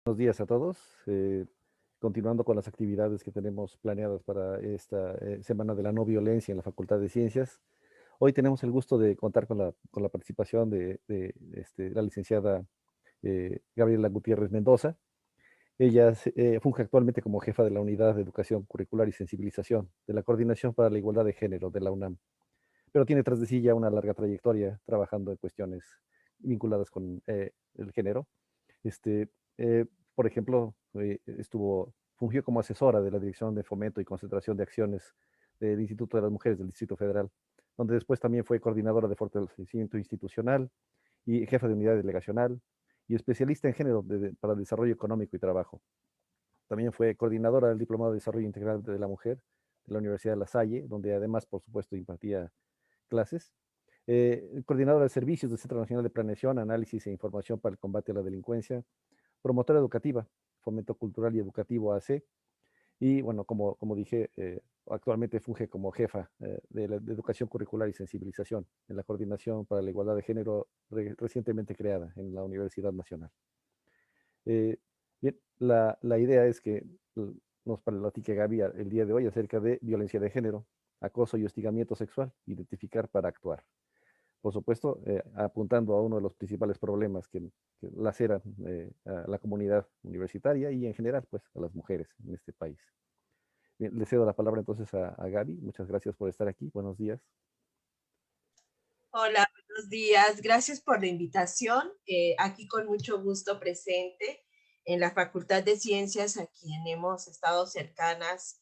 Buenos días a todos. Continuando con las actividades que tenemos planeadas para esta Semana de la No Violencia en la Facultad de Ciencias. Hoy tenemos el gusto de contar con la participación de la licenciada Gabriela Gutiérrez Mendoza. Ella funge actualmente como jefa de la Unidad de Educación Curricular y Sensibilización de la Coordinación para la Igualdad de Género de la UNAM, pero tiene tras de sí ya una larga trayectoria trabajando en cuestiones vinculadas con el género. Este, eh, por ejemplo, fungió como asesora de la Dirección de Fomento y Concentración de Acciones del Instituto de las Mujeres del Distrito Federal, donde después también fue coordinadora de fortalecimiento institucional y jefa de unidad delegacional y especialista en género para el desarrollo económico y trabajo. También fue coordinadora del Diplomado de Desarrollo Integral de la Mujer de la Universidad de La Salle, donde además, por supuesto, impartía clases. Coordinadora de servicios del Centro Nacional de Planeación, Análisis e Información para el Combate a la Delincuencia, promotora educativa, Fomento Cultural y Educativo AC, y bueno, como dije, actualmente funge como jefa de Educación Curricular y Sensibilización en la Coordinación para la Igualdad de Género recientemente creada en la Universidad Nacional. Eh, Bien, la idea es que nos platique Gaby el día de hoy acerca de violencia de género, acoso y hostigamiento sexual, identificar para actuar. Por supuesto, apuntando a uno de los principales problemas que laceran a la comunidad universitaria y en general, pues, a las mujeres en este país. Bien, le cedo la palabra entonces a Gaby. Muchas gracias por estar aquí. Buenos días. Hola, buenos días. Gracias por la invitación. Aquí con mucho gusto presente en la Facultad de Ciencias, a quien hemos estado cercanas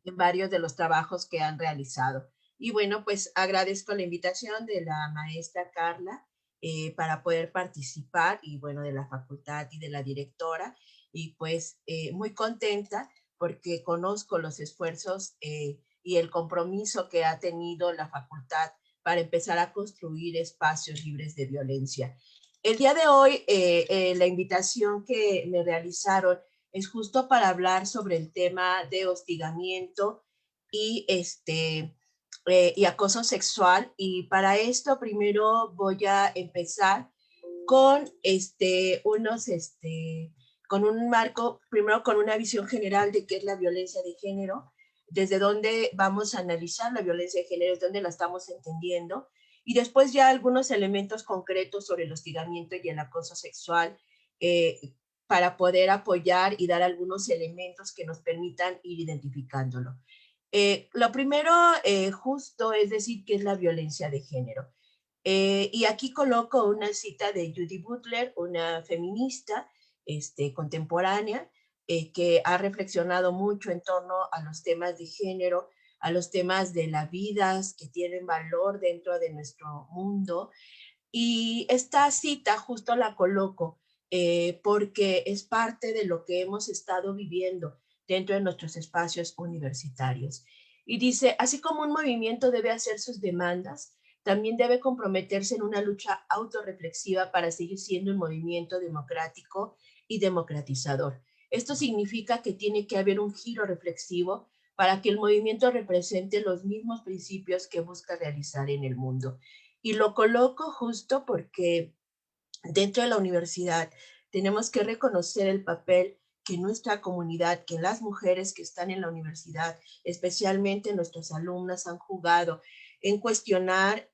en varios de los trabajos que han realizado. Y bueno, pues agradezco la invitación de la maestra Carla para poder participar y bueno, de la facultad y de la directora. Y pues muy contenta porque conozco los esfuerzos y el compromiso que ha tenido la facultad para empezar a construir espacios libres de violencia. El día de hoy, la invitación que me realizaron es justo para hablar sobre el tema de hostigamiento y, y acoso sexual. Y para esto primero voy a empezar con con un marco, primero con una visión general de qué es la violencia de género, desde dónde vamos a analizar la violencia de género, es dónde la estamos entendiendo, y después ya algunos elementos concretos sobre el hostigamiento y el acoso sexual, para poder apoyar y dar algunos elementos que nos permitan ir identificándolo. Lo primero, justo, es decir, qué es la violencia de género. Y aquí coloco una cita de Judy Butler, una feminista contemporánea, que ha reflexionado mucho en torno a los temas de género, a los temas de las vidas que tienen valor dentro de nuestro mundo. Y esta cita justo la coloco porque es parte de lo que hemos estado viviendo dentro de nuestros espacios universitarios. Y dice, así como un movimiento debe hacer sus demandas, también debe comprometerse en una lucha autorreflexiva para seguir siendo un movimiento democrático y democratizador. Esto significa que tiene que haber un giro reflexivo para que el movimiento represente los mismos principios que busca realizar en el mundo. Y lo coloco justo porque dentro de la universidad tenemos que reconocer el papel que nuestra comunidad, que las mujeres que están en la universidad, especialmente nuestras alumnas, han jugado en cuestionar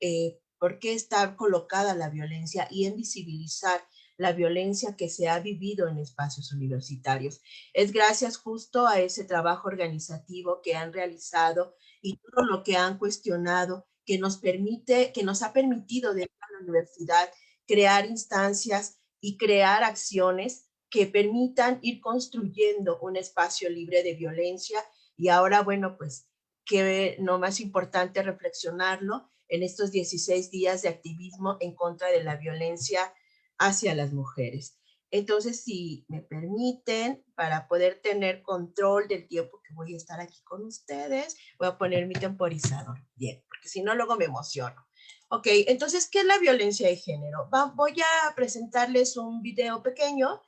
por qué está colocada la violencia y en visibilizar la violencia que se ha vivido en espacios universitarios. Es gracias justo a ese trabajo organizativo que han realizado y todo lo que han cuestionado que nos permite, que nos ha permitido dentro de la universidad crear instancias y crear acciones que permitan ir construyendo un espacio libre de violencia. Y ahora, bueno, pues que no más importante reflexionarlo en estos 16 días de activismo en contra de la violencia hacia las mujeres. Entonces, si me permiten, para poder tener control del tiempo que voy a estar aquí con ustedes, voy a poner mi temporizador. Bien, porque si no, luego me emociono. Ok, entonces, ¿qué es la violencia de género? Voy a presentarles un video pequeño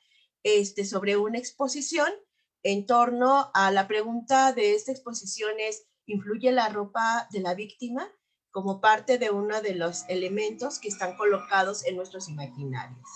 sobre una exposición en torno a la pregunta de esta exposición es, ¿influye la ropa de la víctima como parte de uno de los elementos que están colocados en nuestros imaginarios?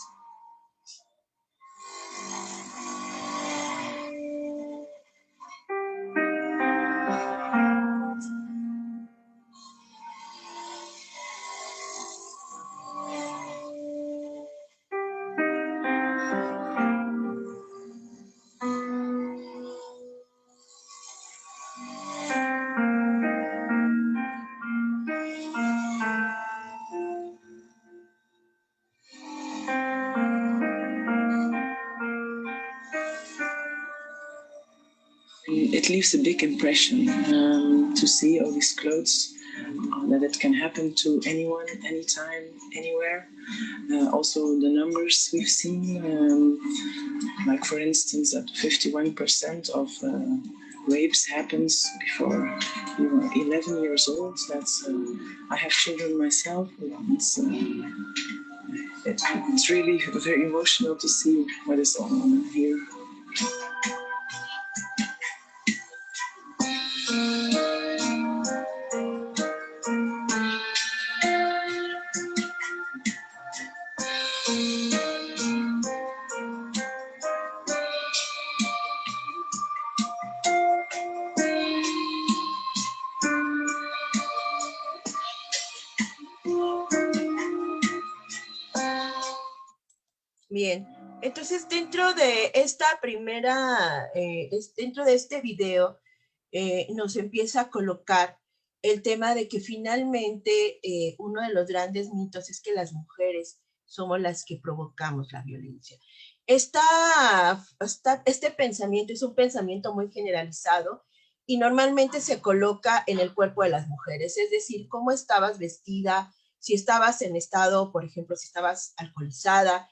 It leaves a big impression to see all these clothes, that it can happen to anyone, anytime, anywhere. Also the numbers we've seen, like for instance that 51% of rapes happens before you are 11 years old. That's I have children myself. It's really very emotional to see what is on here. Bien, entonces dentro de esta primera, dentro de este video, nos empieza a colocar el tema de que finalmente uno de los grandes mitos es que las mujeres somos las que provocamos la violencia. Este pensamiento es un pensamiento muy generalizado y normalmente se coloca en el cuerpo de las mujeres, es decir, cómo estabas vestida, si estabas en estado, por ejemplo, si estabas alcoholizada,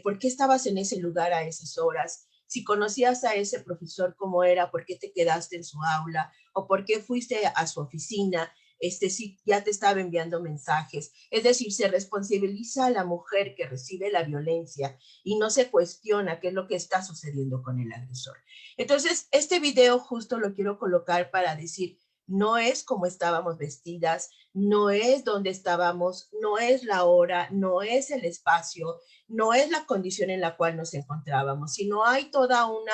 por qué estabas en ese lugar a esas horas, si conocías a ese profesor cómo era, por qué te quedaste en su aula o por qué fuiste a su oficina, si ya te estaba enviando mensajes. Es decir, se responsabiliza a la mujer que recibe la violencia y no se cuestiona qué es lo que está sucediendo con el agresor. Entonces, este video justo lo quiero colocar para decir, no es como estábamos vestidas, no es donde estábamos, no es la hora, no es el espacio, no es la condición en la cual nos encontrábamos, sino hay toda una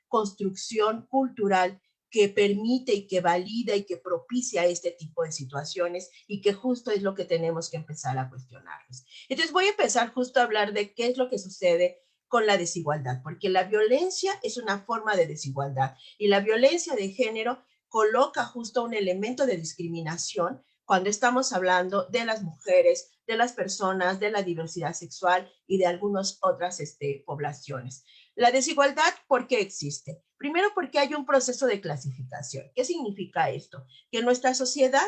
construcción cultural que permite y que valida y que propicia este tipo de situaciones y que justo es lo que tenemos que empezar a cuestionarnos. Entonces voy a empezar justo a hablar de qué es lo que sucede con la desigualdad, porque la violencia es una forma de desigualdad y la violencia de género coloca justo un elemento de discriminación cuando estamos hablando de las mujeres, de las personas, de la diversidad sexual y de algunas otras poblaciones. La desigualdad, ¿por qué existe? Primero, porque hay un proceso de clasificación. ¿Qué significa esto? Que nuestra sociedad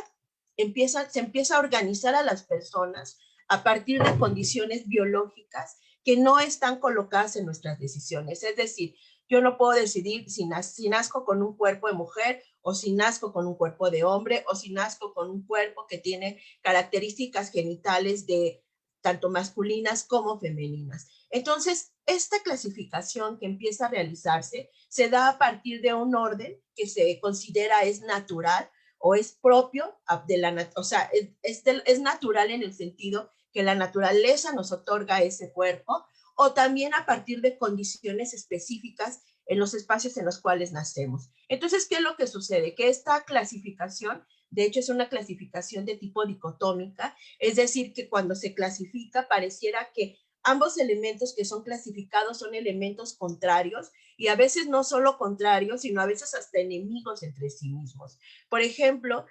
se empieza a organizar a las personas a partir de condiciones biológicas que no están colocadas en nuestras decisiones. Es decir, yo no puedo decidir si nazco con un cuerpo de mujer o si nazco con un cuerpo de hombre o si nazco con un cuerpo que tiene características genitales de tanto masculinas como femeninas. Entonces, esta clasificación que empieza a realizarse se da a partir de un orden que se considera es natural o es propio de la, o sea, es natural en el sentido que la naturaleza nos otorga ese cuerpo, o también a partir de condiciones específicas en los espacios en los cuales nacemos. Entonces, ¿qué es lo que sucede? Que esta clasificación, de hecho, es una clasificación de tipo dicotómica, es decir, que cuando se clasifica pareciera que ambos elementos que son clasificados son elementos contrarios y a veces no solo contrarios, sino a veces hasta enemigos entre sí mismos. Por ejemplo,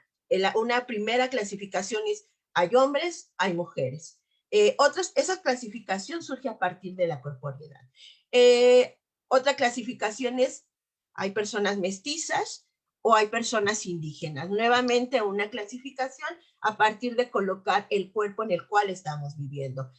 una primera clasificación es hay hombres, hay mujeres. Esa clasificación surge a partir de la corporeidad. Otra clasificación es hay personas mestizas o hay personas indígenas. Nuevamente una clasificación a partir de colocar el cuerpo en el cual estamos viviendo.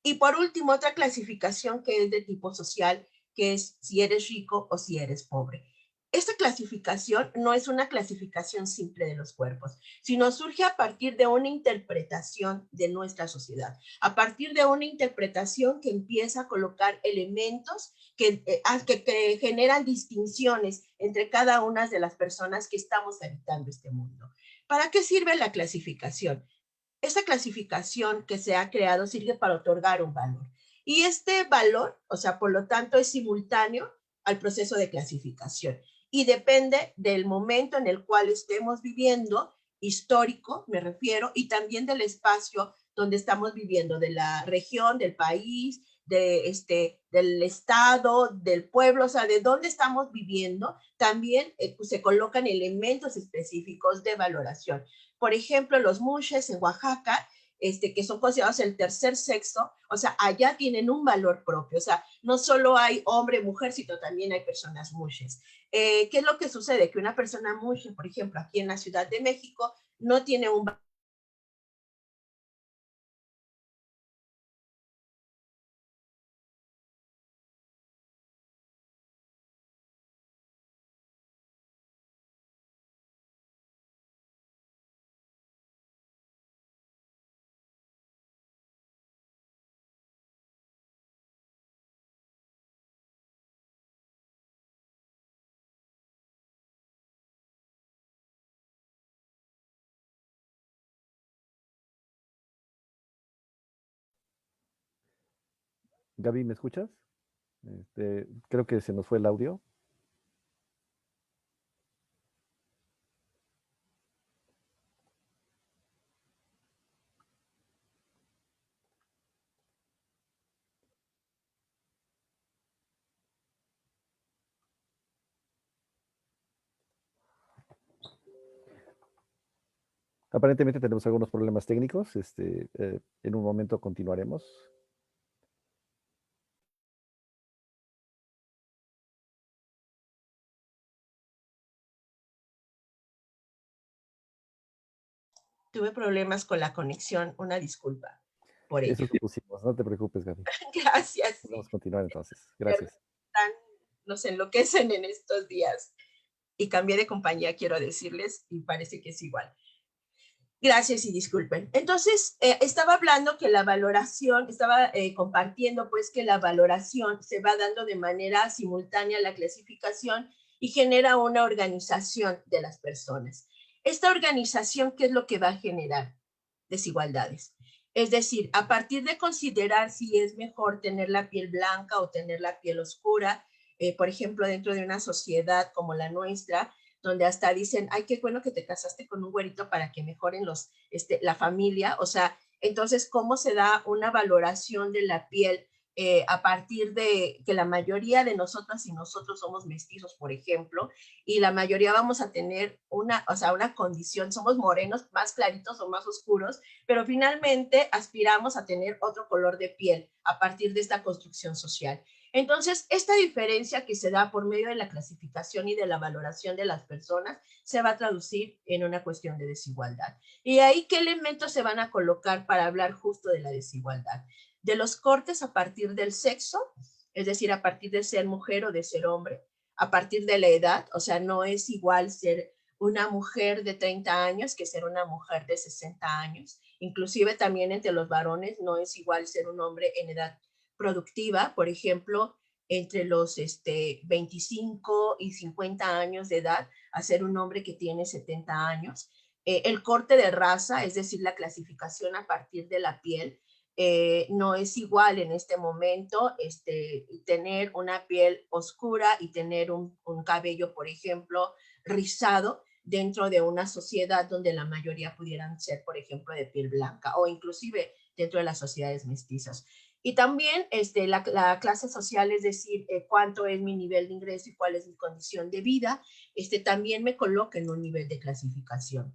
Y por último, otra clasificación que es de tipo social, que es si eres rico o si eres pobre. Esta clasificación no es una clasificación simple de los cuerpos, sino surge a partir de una interpretación de nuestra sociedad, a partir de una interpretación que empieza a colocar elementos que generan distinciones entre cada una de las personas que estamos habitando este mundo. ¿Para qué sirve la clasificación? Esa clasificación que se ha creado sirve para otorgar un valor. Y este valor, o sea, por lo tanto, es simultáneo al proceso de clasificación y depende del momento en el cual estemos viviendo, histórico me refiero, y también del espacio donde estamos viviendo, de la región, del país, del estado, del pueblo, o sea, de dónde estamos viviendo, también pues, se colocan elementos específicos de valoración. Por ejemplo, los mushes en Oaxaca, que son considerados el tercer sexo, o sea, allá tienen un valor propio, o sea, no solo hay hombre, mujer, sino también hay personas mushes. ¿Qué es lo que sucede? Que una persona mushe, por ejemplo, aquí en la Ciudad de México, no tiene un Gaby, ¿me escuchas? Creo que se nos fue el audio. Aparentemente tenemos algunos problemas técnicos. En un momento continuaremos. tuve problemas con la conexión, una disculpa por ello. Eso supusimos, no te preocupes, Gaby. Gracias. Vamos a continuar entonces. Gracias. Nos enloquecen en estos días. Y cambié de compañía, quiero decirles, y parece que es igual. Gracias y disculpen. Entonces, estaba hablando que la valoración, estaba compartiendo pues que la valoración se va dando de manera simultánea a la clasificación y genera una organización de las personas. Esta organización, ¿qué es lo que va a generar? Desigualdades. Es decir, a partir de considerar si es mejor tener la piel blanca o tener la piel oscura, por ejemplo, dentro de una sociedad como la nuestra, donde hasta dicen, ay, qué bueno que te casaste con un güerito para que mejoren la familia. O sea, entonces, ¿cómo se da una valoración de la piel a partir de que la mayoría de nosotras y nosotros somos mestizos, por ejemplo, y la mayoría vamos a tener una condición, somos morenos, más claritos o más oscuros, pero finalmente aspiramos a tener otro color de piel a partir de esta construcción social. Entonces, esta diferencia que se da por medio de la clasificación y de la valoración de las personas se va a traducir en una cuestión de desigualdad. Y ahí, ¿qué elementos se van a colocar para hablar justo de la desigualdad? De los cortes a partir del sexo, es decir, a partir de ser mujer o de ser hombre, a partir de la edad, o sea, no es igual ser una mujer de 30 años que ser una mujer de 60 años. Inclusive también entre los varones no es igual ser un hombre en edad productiva, por ejemplo, entre los 25 y 50 años de edad, a ser un hombre que tiene 70 años. El corte de raza, es decir, la clasificación a partir de la piel, no es igual en este momento tener una piel oscura y tener un cabello, por ejemplo, rizado dentro de una sociedad donde la mayoría pudieran ser, por ejemplo, de piel blanca o inclusive dentro de las sociedades mestizas. Y también la clase social, es decir, cuánto es mi nivel de ingreso y cuál es mi condición de vida, también me coloca en un nivel de clasificación.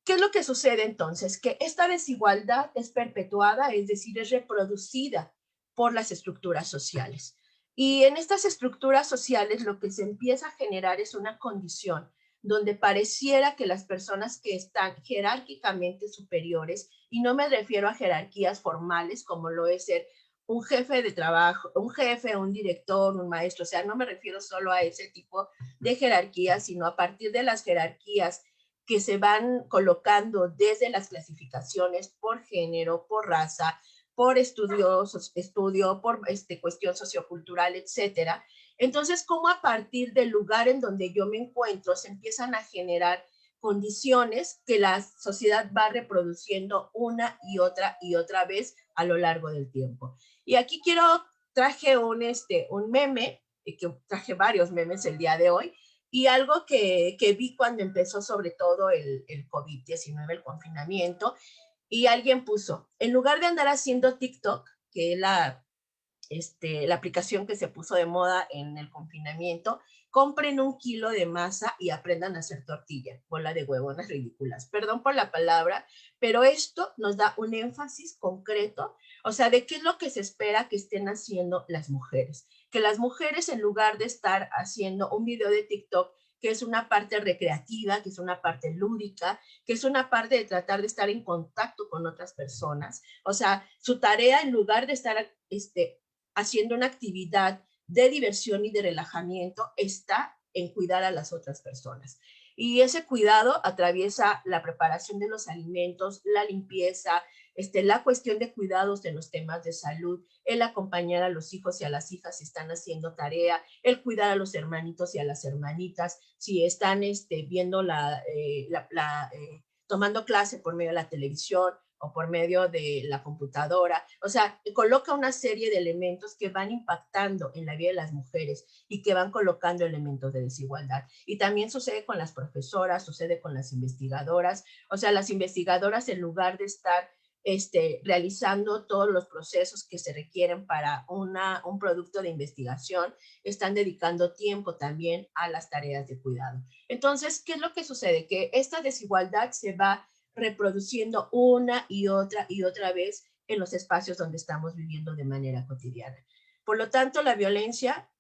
¿Qué es lo que sucede entonces? Que esta desigualdad es perpetuada, es decir, es reproducida por las estructuras sociales. Y en estas estructuras sociales lo que se empieza a generar es una condición donde pareciera que las personas que están jerárquicamente superiores, y no me refiero a jerarquías formales como lo es ser un jefe de trabajo, un jefe, un director, un maestro, o sea, no me refiero solo a ese tipo de jerarquías, sino a partir de las jerarquías que se van colocando desde las clasificaciones por género, por raza, por estudio, por cuestión sociocultural, etcétera. Entonces, ¿cómo a partir del lugar en donde yo me encuentro se empiezan a generar condiciones que la sociedad va reproduciendo una y otra vez a lo largo del tiempo? Y aquí traje un meme, que traje varios memes el día de hoy, y algo que vi cuando empezó sobre todo el COVID-19, el confinamiento, y alguien puso, en lugar de andar haciendo TikTok, que es la la aplicación que se puso de moda en el confinamiento, compren 1 kilo de masa y aprendan a hacer tortilla, bola de huevonas ridículas. Perdón por la palabra, pero esto nos da un énfasis concreto, o sea, de qué es lo que se espera que estén haciendo las mujeres. Que las mujeres, en lugar de estar haciendo un video de TikTok, que es una parte recreativa, que es una parte lúdica, que es una parte de tratar de estar en contacto con otras personas. O sea, su tarea, en lugar de estar haciendo una actividad de diversión y de relajamiento, está en cuidar a las otras personas. Y ese cuidado atraviesa la preparación de los alimentos, la limpieza, la cuestión de cuidados de los temas de salud, el acompañar a los hijos y a las hijas si están haciendo tarea, el cuidar a los hermanitos y a las hermanitas si están viendo tomando clase por medio de la televisión o por medio de la computadora. O sea, coloca una serie de elementos que van impactando en la vida de las mujeres y que van colocando elementos de desigualdad. Y también sucede con las profesoras, sucede con las investigadoras. O sea, las investigadoras, en lugar de estar realizando todos los procesos que se requieren para un producto de investigación, están dedicando tiempo también a las tareas de cuidado. Entonces, ¿qué es lo que sucede? Que esta desigualdad se va reproduciendo una y otra vez en los espacios donde estamos viviendo de manera cotidiana. Por lo tanto, la violencia,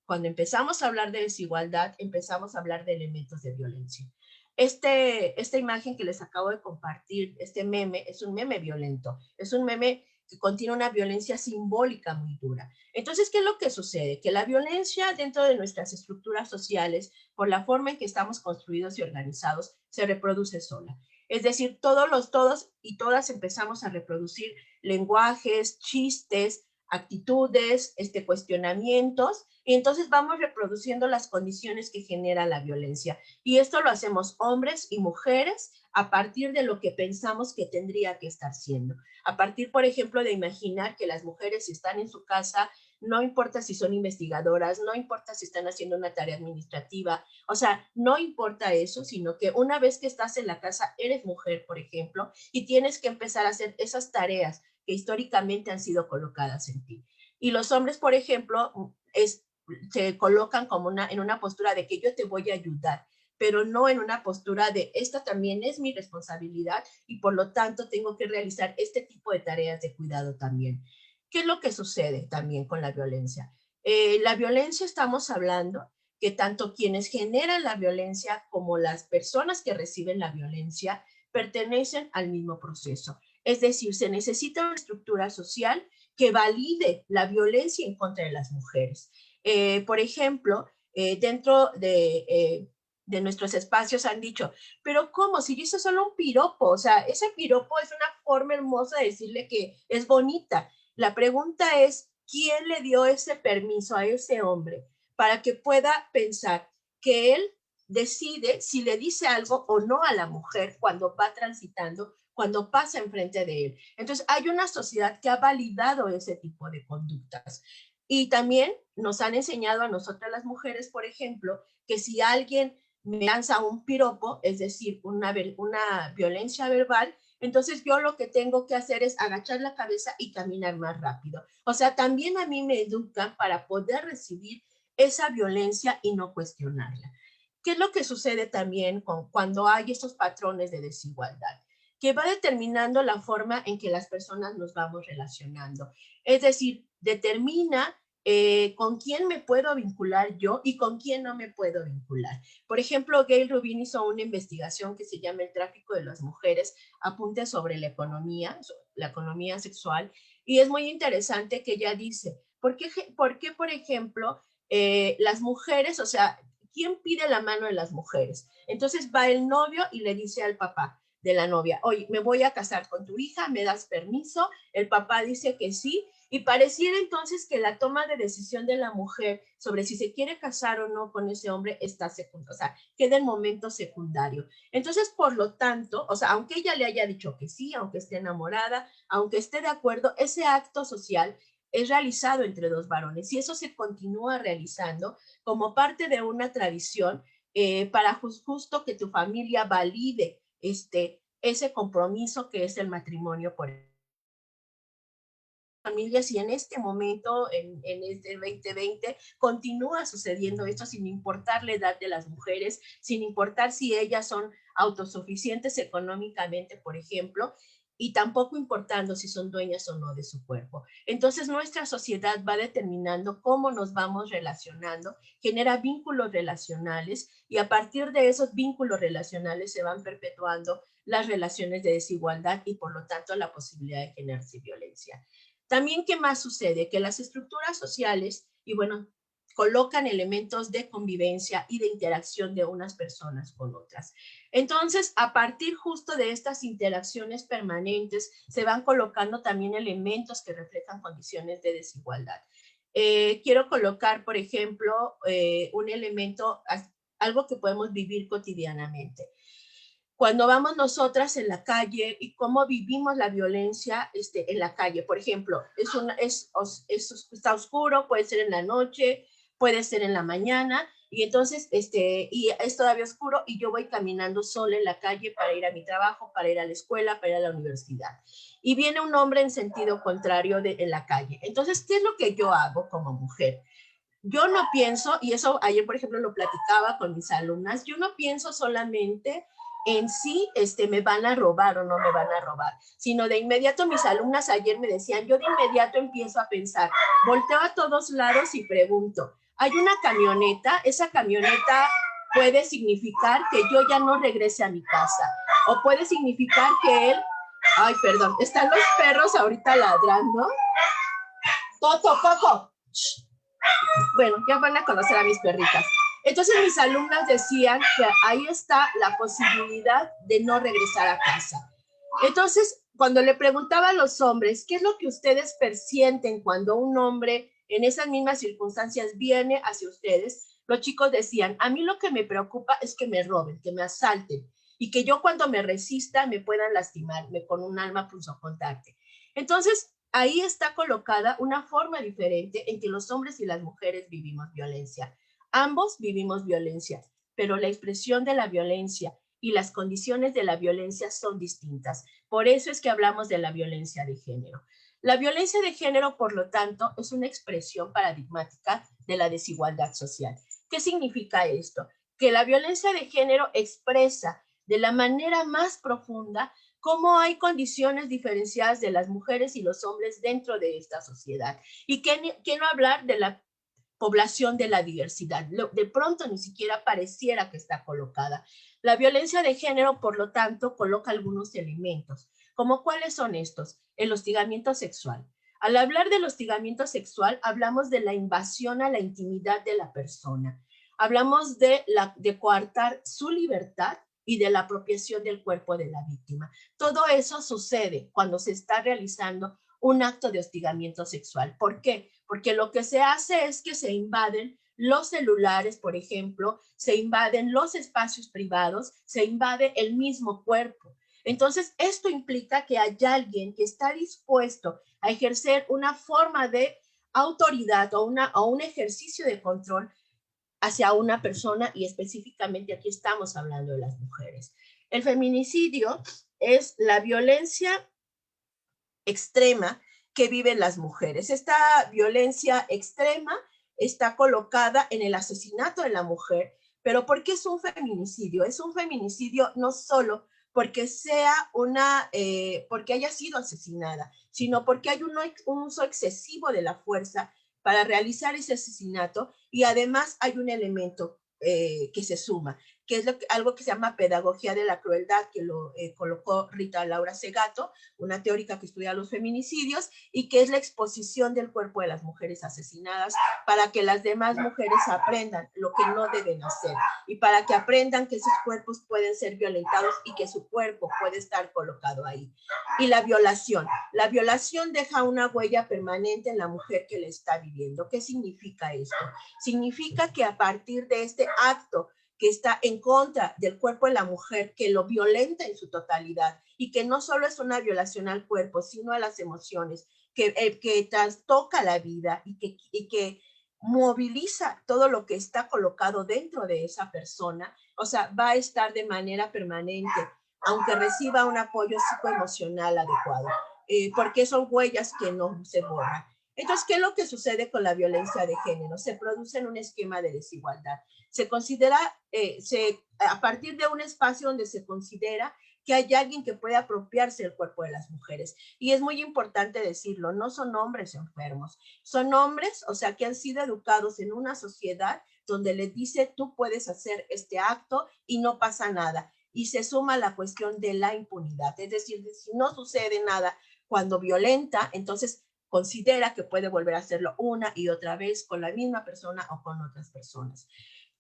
cuando empezamos a hablar de desigualdad, empezamos a hablar de elementos de violencia. Esta imagen que les acabo de compartir, este meme, es un meme violento, es un meme que contiene una violencia simbólica muy dura. Entonces, ¿qué es lo que sucede? Que la violencia dentro de nuestras estructuras sociales, por la forma en que estamos construidos y organizados, se reproduce sola. Es decir, todos y todas empezamos a reproducir lenguajes, chistes, actitudes, cuestionamientos, y entonces vamos reproduciendo las condiciones que genera la violencia. Y esto lo hacemos hombres y mujeres a partir de lo que pensamos que tendría que estar siendo. A partir, por ejemplo, de imaginar que las mujeres, si están en su casa, no importa si son investigadoras, no importa si están haciendo una tarea administrativa, o sea, no importa eso, sino que una vez que estás en la casa, eres mujer, por ejemplo, y tienes que empezar a hacer esas tareas que históricamente han sido colocadas en ti. Y los hombres, por ejemplo, se colocan como en una postura de que yo te voy a ayudar, pero no en una postura de esta también es mi responsabilidad y por lo tanto tengo que realizar este tipo de tareas de cuidado también. ¿Qué es lo que sucede también con la violencia? La violencia, estamos hablando que tanto quienes generan la violencia como las personas que reciben la violencia pertenecen al mismo proceso. Es decir, se necesita una estructura social que valide la violencia en contra de las mujeres. Por ejemplo, dentro de nuestros espacios han dicho, pero ¿cómo? Si yo hice solo un piropo, o sea, ese piropo es una forma hermosa de decirle que es bonita. La pregunta es, ¿quién le dio ese permiso a ese hombre para que pueda pensar que él decide si le dice algo o no a la mujer cuando va transitando, cuando pasa enfrente de él? Entonces, hay una sociedad que ha validado ese tipo de conductas. Y también nos han enseñado a nosotras las mujeres, por ejemplo, que si alguien me lanza un piropo, es decir, una violencia verbal, entonces yo lo que tengo que hacer es agachar la cabeza y caminar más rápido. O sea, también a mí me educan para poder recibir esa violencia y no cuestionarla. ¿Qué es lo que sucede también cuando hay estos patrones de desigualdad? Que va determinando la forma en que las personas nos vamos relacionando. Es decir, determina con quién me puedo vincular yo y con quién no me puedo vincular. Por ejemplo, Gail Rubin hizo una investigación que se llama El tráfico de las mujeres, apuntes sobre la economía sexual, y es muy interesante que ella dice, ¿por qué por ejemplo, las mujeres, o sea, ¿quién pide la mano de las mujeres? Entonces va el novio y le dice al papá de la novia, oye, me voy a casar con tu hija, ¿me das permiso? El papá dice que sí, y pareciera entonces que la toma de decisión de la mujer sobre si se quiere casar o no con ese hombre está secundario, o sea, queda en momento secundario. Entonces, por lo tanto, o sea, aunque ella le haya dicho que sí, aunque esté enamorada, aunque esté de acuerdo, ese acto social es realizado entre dos varones y eso se continúa realizando como parte de una tradición para justo que tu familia valide ese compromiso que es el matrimonio por familias y en este momento, en este 2020, continúa sucediendo esto sin importar la edad de las mujeres, sin importar si ellas son autosuficientes económicamente, por ejemplo, y tampoco importando si son dueñas o no de su cuerpo. Entonces, nuestra sociedad va determinando cómo nos vamos relacionando, genera vínculos relacionales y a partir de esos vínculos relacionales se van perpetuando las relaciones de desigualdad y por lo tanto la posibilidad de generarse violencia. También, ¿qué más sucede? Que las estructuras sociales, y bueno, colocan elementos de convivencia y de interacción de unas personas con otras. Entonces, a partir justo de estas interacciones permanentes, se van colocando también elementos que reflejan condiciones de desigualdad. Quiero colocar, por ejemplo, un elemento, algo que podemos vivir cotidianamente. Cuando vamos nosotras en la calle y cómo vivimos la violencia en la calle. Por ejemplo, está oscuro, puede ser en la noche, puede ser en la mañana, y entonces y es todavía oscuro y yo voy caminando sola en la calle para ir a mi trabajo, para ir a la escuela, para ir a la universidad. Y viene un hombre en sentido contrario en la calle. Entonces, ¿qué es lo que yo hago como mujer? Yo no pienso, y eso ayer, por ejemplo, lo platicaba con mis alumnas, yo no pienso solamente en si me van a robar o no me van a robar, sino de inmediato mis alumnas ayer me decían, yo de inmediato empiezo a pensar, volteo a todos lados y pregunto, hay una camioneta, esa camioneta puede significar que yo ya no regrese a mi casa, o puede significar que él, ay, perdón, están los perros ahorita ladrando. Toto, Coco. Bueno, ya van a conocer a mis perritas. Entonces mis alumnas decían que ahí está la posibilidad de no regresar a casa. Entonces, cuando le preguntaba a los hombres, ¿qué es lo que ustedes persienten cuando un hombre en esas mismas circunstancias viene hacia ustedes? Los chicos decían, a mí lo que me preocupa es que me roben, que me asalten y que yo cuando me resista me puedan lastimarme con un arma punzocortante. Entonces, ahí está colocada una forma diferente en que los hombres y las mujeres vivimos violencia. Ambos vivimos violencia, pero la expresión de la violencia y las condiciones de la violencia son distintas. Por eso es que hablamos de la violencia de género. La violencia de género, por lo tanto, es una expresión paradigmática de la desigualdad social. ¿Qué significa esto? Que la violencia de género expresa de la manera más profunda cómo hay condiciones diferenciadas de las mujeres y los hombres dentro de esta sociedad. Y qué no hablar de la población de la diversidad. De pronto ni siquiera pareciera que está colocada. La violencia de género, por lo tanto, coloca algunos elementos. ¿Como cuáles son estos? El hostigamiento sexual. Al hablar del hostigamiento sexual, hablamos de la invasión a la intimidad de la persona. Hablamos de coartar su libertad y de la apropiación del cuerpo de la víctima. Todo eso sucede cuando se está realizando un acto de hostigamiento sexual. ¿Por qué? Porque lo que se hace es que se invaden los celulares, por ejemplo, se invaden los espacios privados, se invade el mismo cuerpo. Entonces, esto implica que hay alguien que está dispuesto a ejercer una forma de autoridad o un ejercicio de control hacia una persona, y específicamente aquí estamos hablando de las mujeres. El feminicidio es la violencia extrema que viven las mujeres. Esta violencia extrema está colocada en el asesinato de la mujer, pero ¿por qué es un feminicidio? Es un feminicidio no solo porque porque haya sido asesinada, sino porque hay un uso excesivo de la fuerza para realizar ese asesinato, y además hay un elemento que se suma, que es algo que se llama pedagogía de la crueldad, que lo colocó Rita Laura Segato, una teórica que estudia los feminicidios, y que es la exposición del cuerpo de las mujeres asesinadas para que las demás mujeres aprendan lo que no deben hacer, y para que aprendan que esos cuerpos pueden ser violentados y que su cuerpo puede estar colocado ahí. Y la violación deja una huella permanente en la mujer que la está viviendo. ¿Qué significa esto? Significa que a partir de este acto que está en contra del cuerpo de la mujer, que lo violenta en su totalidad, y que no solo es una violación al cuerpo, sino a las emociones, que trastoca la vida y que moviliza todo lo que está colocado dentro de esa persona, o sea, va a estar de manera permanente, aunque reciba un apoyo psicoemocional adecuado. porque son huellas que no se borran. Entonces, ¿qué es lo que sucede con la violencia de género? Se produce en un esquema de desigualdad. Se considera, a partir de un espacio donde se considera que hay alguien que puede apropiarse del cuerpo de las mujeres. Y es muy importante decirlo, no son hombres enfermos, son hombres, o sea, que han sido educados en una sociedad donde les dice, tú puedes hacer este acto y no pasa nada. Y se suma la cuestión de la impunidad, es decir, si no sucede nada cuando violenta, entonces considera que puede volver a hacerlo una y otra vez con la misma persona o con otras personas.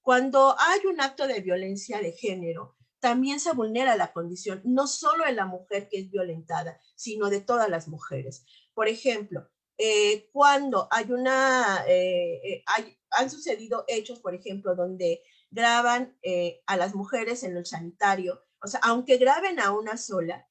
Cuando hay un acto de violencia de género, también se vulnera la condición no solo de la mujer que es violentada, sino de todas las mujeres. Por ejemplo, cuando hay han sucedido hechos, por ejemplo, donde graban a las mujeres en el sanitario, o sea, aunque graben a una sola,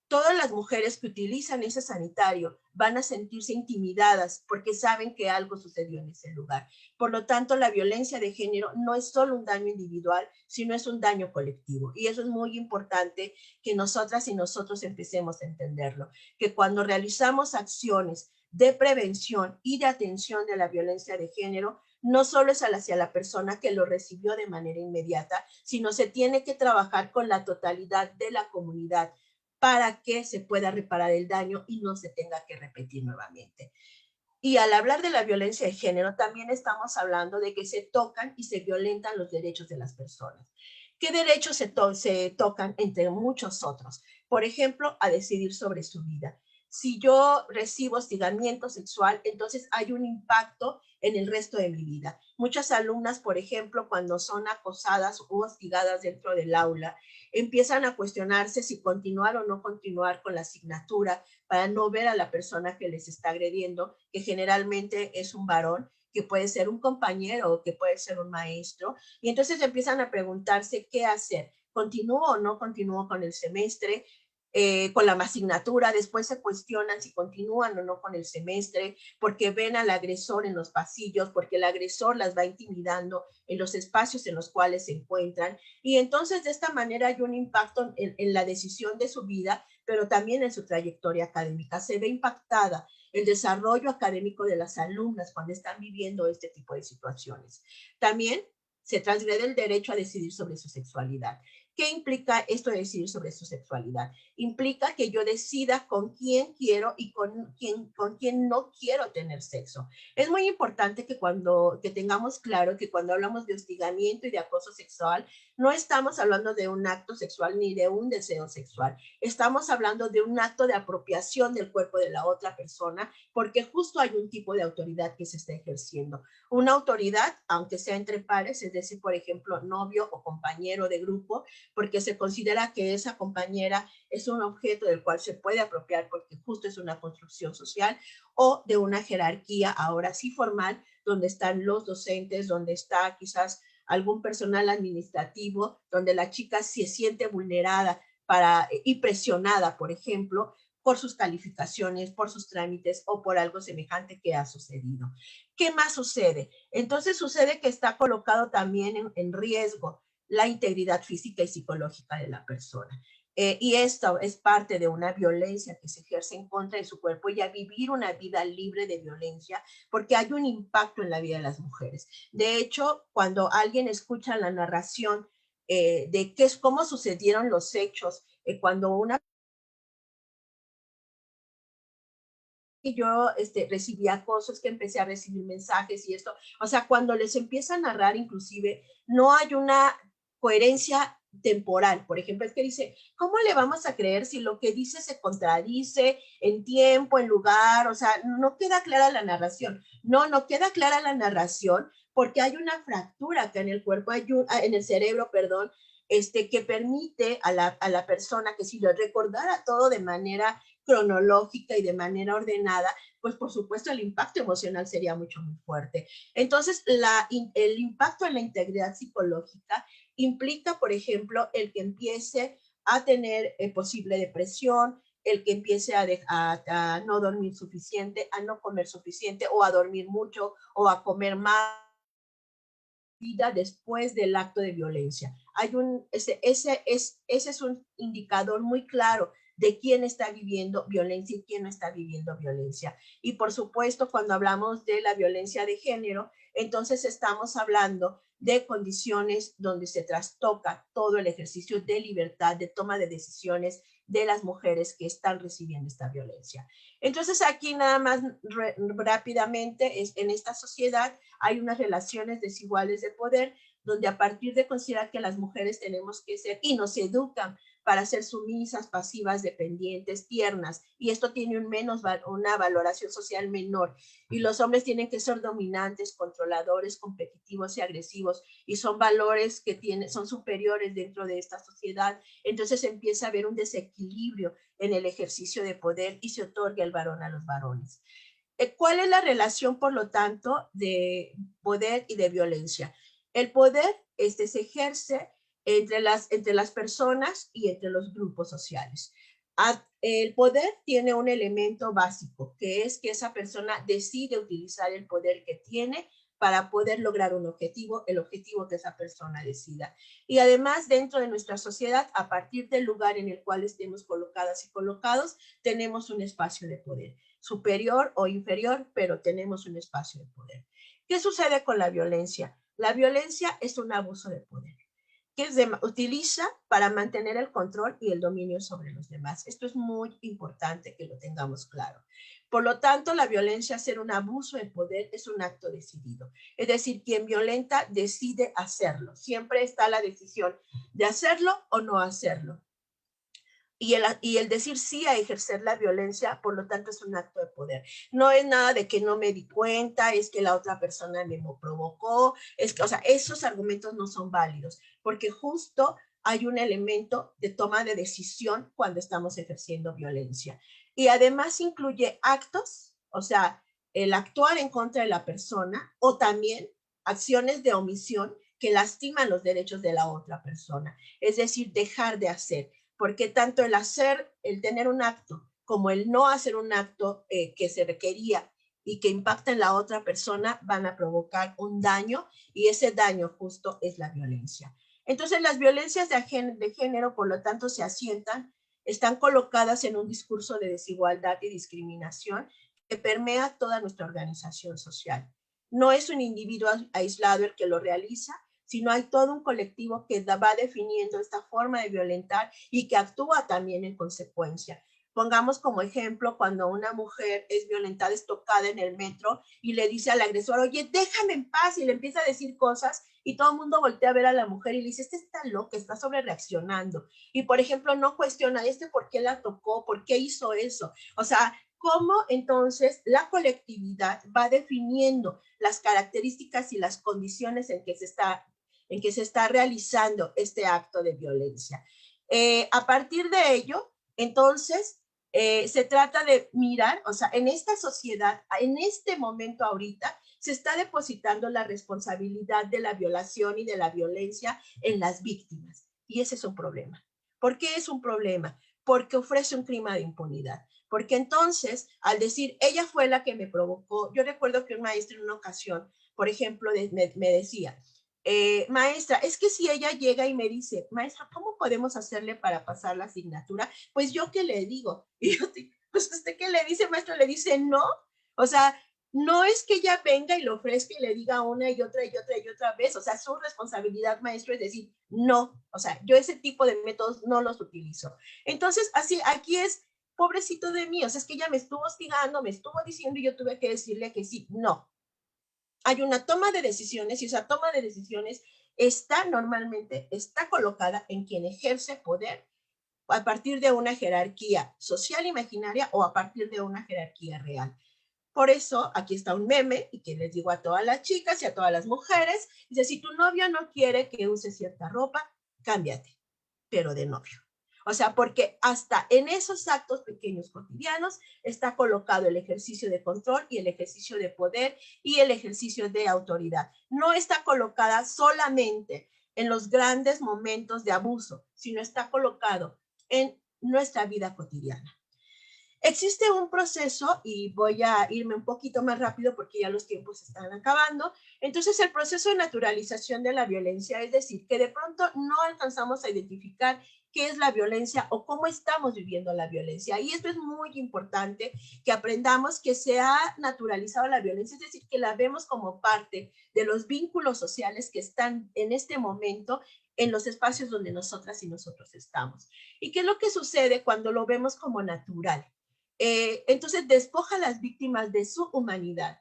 todas las mujeres que utilizan ese sanitario van a sentirse intimidadas porque saben que algo sucedió en ese lugar. Por lo tanto, la violencia de género no es solo un daño individual, sino es un daño colectivo. Y eso es muy importante que nosotras y nosotros empecemos a entenderlo, que cuando realizamos acciones de prevención y de atención de la violencia de género, no solo es hacia la persona que lo recibió de manera inmediata, sino se tiene que trabajar con la totalidad de la comunidad para que se pueda reparar el daño y no se tenga que repetir nuevamente. Y al hablar de la violencia de género, también estamos hablando de que se tocan y se violentan los derechos de las personas. ¿Qué derechos se tocan entre muchos otros? Por ejemplo, a decidir sobre su vida. Si yo recibo hostigamiento sexual, entonces hay un impacto en el resto de mi vida. Muchas alumnas, por ejemplo, cuando son acosadas o hostigadas dentro del aula, empiezan a cuestionarse si continuar o no continuar con la asignatura para no ver a la persona que les está agrediendo, que generalmente es un varón, que puede ser un compañero o que puede ser un maestro. Y entonces empiezan a preguntarse qué hacer. ¿Continúo o no continúo con el semestre? Con la asignatura, después se cuestionan si continúan o no con el semestre, porque ven al agresor en los pasillos, porque el agresor las va intimidando en los espacios en los cuales se encuentran, y entonces de esta manera hay un impacto en la decisión de su vida, pero también en su trayectoria académica. Se ve impactada el desarrollo académico de las alumnas cuando están viviendo este tipo de situaciones. También se transgrede el derecho a decidir sobre su sexualidad. ¿Qué implica esto de decidir sobre su sexualidad? Implica que yo decida con quién quiero y con quién no quiero tener sexo. Es muy importante que tengamos claro que cuando hablamos de hostigamiento y de acoso sexual, no estamos hablando de un acto sexual ni de un deseo sexual. Estamos hablando de un acto de apropiación del cuerpo de la otra persona, porque justo hay un tipo de autoridad que se está ejerciendo. Una autoridad, aunque sea entre pares, es decir, por ejemplo, novio o compañero de grupo, porque se considera que esa compañera es un objeto del cual se puede apropiar porque justo es una construcción social, o de una jerarquía ahora sí formal, donde están los docentes, donde está quizás algún personal administrativo, donde la chica se siente vulnerada y presionada, por ejemplo, por sus calificaciones, por sus trámites o por algo semejante que ha sucedido. ¿Qué más sucede? Entonces sucede que está colocado también en riesgo la integridad física y psicológica de la persona. Y esto es parte de una violencia que se ejerce en contra de su cuerpo y a vivir una vida libre de violencia, porque hay un impacto en la vida de las mujeres. De hecho, cuando alguien escucha la narración de cómo sucedieron los hechos, cuando una y yo recibí acoso, es que empecé a recibir mensajes y esto, o sea, cuando les empieza a narrar inclusive, no hay una coherencia temporal. Por ejemplo, es que dice, ¿cómo le vamos a creer si lo que dice se contradice en tiempo, en lugar? O sea, no queda clara la narración. No queda clara la narración porque hay una fractura acá en el cuerpo, en el cerebro, perdón, que permite a la persona que si lo recordara todo de manera cronológica y de manera ordenada, pues por supuesto el impacto emocional sería mucho muy fuerte. Entonces, el impacto en la integridad psicológica implica, por ejemplo, el que empiece a tener posible depresión, el que empiece a no dormir suficiente, a no comer suficiente o a dormir mucho o a comer más vida después del acto de violencia. Ese es un indicador muy claro de quién está viviendo violencia y quién no está viviendo violencia. Y por supuesto, cuando hablamos de la violencia de género, entonces estamos hablando de condiciones donde se trastoca todo el ejercicio de libertad, de toma de decisiones de las mujeres que están recibiendo esta violencia. Entonces aquí nada más rápidamente, en esta sociedad hay unas relaciones desiguales de poder donde a partir de considerar que las mujeres tenemos que ser, y nos educan para ser sumisas, pasivas, dependientes, tiernas, y esto tiene una valoración social menor, y los hombres tienen que ser dominantes, controladores, competitivos y agresivos, y son valores que son superiores dentro de esta sociedad. Entonces empieza a haber un desequilibrio en el ejercicio de poder y se otorga el varón a los varones. ¿Cuál es la relación, por lo tanto, de poder y de violencia? El poder se ejerce entre las personas y entre los grupos sociales. El poder tiene un elemento básico, que es que esa persona decide utilizar el poder que tiene para poder lograr un objetivo, el objetivo que esa persona decida. Y además, dentro de nuestra sociedad, a partir del lugar en el cual estemos colocadas y colocados, tenemos un espacio de poder, superior o inferior, pero tenemos un espacio de poder. ¿Qué sucede con la violencia? La violencia es un abuso de poder que utiliza para mantener el control y el dominio sobre los demás. Esto es muy importante que lo tengamos claro. Por lo tanto, la violencia, ser un abuso de poder, es un acto decidido. Es decir, quien violenta decide hacerlo. Siempre está la decisión de hacerlo o no hacerlo. Y el decir sí a ejercer la violencia, por lo tanto, es un acto de poder. No es nada de que no me di cuenta, es que la otra persona me provocó, es que, o sea, esos argumentos no son válidos, porque justo hay un elemento de toma de decisión cuando estamos ejerciendo violencia. Y además incluye actos, o sea, el actuar en contra de la persona, o también acciones de omisión que lastiman los derechos de la otra persona. Es decir, dejar de hacer. Porque tanto el hacer, el tener un acto, como el no hacer un acto que se requería y que impacta en la otra persona, van a provocar un daño, y ese daño justo es la violencia. Entonces, las violencias de género, por lo tanto, se asientan, están colocadas en un discurso de desigualdad y discriminación que permea toda nuestra organización social. No es un individuo aislado el que lo realiza, sino hay todo un colectivo que va definiendo esta forma de violentar y que actúa también en consecuencia. Pongamos como ejemplo cuando una mujer es violentada, es tocada en el metro y le dice al agresor, oye, déjame en paz, y le empieza a decir cosas y todo el mundo voltea a ver a la mujer y le dice, este está loca, está sobre reaccionando. Y por ejemplo, no cuestiona, ¿por qué la tocó? ¿Por qué hizo eso? O sea, cómo entonces la colectividad va definiendo las características y las condiciones en que se está realizando este acto de violencia. A partir de ello, entonces, se trata de mirar, o sea, en esta sociedad, en este momento ahorita, se está depositando la responsabilidad de la violación y de la violencia en las víctimas. Y ese es un problema. ¿Por qué es un problema? Porque ofrece un clima de impunidad. Porque entonces, al decir, ella fue la que me provocó, yo recuerdo que un maestro en una ocasión, por ejemplo, me decía, maestra, es que si ella llega y me dice, maestra, ¿cómo podemos hacerle para pasar la asignatura? Pues yo qué le digo, y yo, pues usted qué le dice, maestro, le dice no, o sea, no es que ella venga y lo ofrezca y le diga una y otra y otra y otra vez, o sea, su responsabilidad, maestro, es decir, no, o sea, yo ese tipo de métodos no los utilizo. Entonces, así, aquí es, pobrecito de mí, o sea, es que ella me estuvo hostigando, me estuvo diciendo y yo tuve que decirle que sí, no. Hay una toma de decisiones y esa toma de decisiones normalmente está colocada en quien ejerce poder a partir de una jerarquía social imaginaria o a partir de una jerarquía real. Por eso aquí está un meme y que les digo a todas las chicas y a todas las mujeres, dice, si tu novio no quiere que uses cierta ropa, cámbiate, pero de novio. O sea, porque hasta en esos actos pequeños cotidianos está colocado el ejercicio de control y el ejercicio de poder y el ejercicio de autoridad. No está colocada solamente en los grandes momentos de abuso, sino está colocado en nuestra vida cotidiana. Existe un proceso, y voy a irme un poquito más rápido porque ya los tiempos están acabando. Entonces, el proceso de naturalización de la violencia, es decir, que de pronto no alcanzamos a identificar qué es la violencia o cómo estamos viviendo la violencia. Y esto es muy importante, que aprendamos que se ha naturalizado la violencia, es decir, que la vemos como parte de los vínculos sociales que están en este momento en los espacios donde nosotras y nosotros estamos. ¿Y qué es lo que sucede cuando lo vemos como natural? Entonces despoja a las víctimas de su humanidad,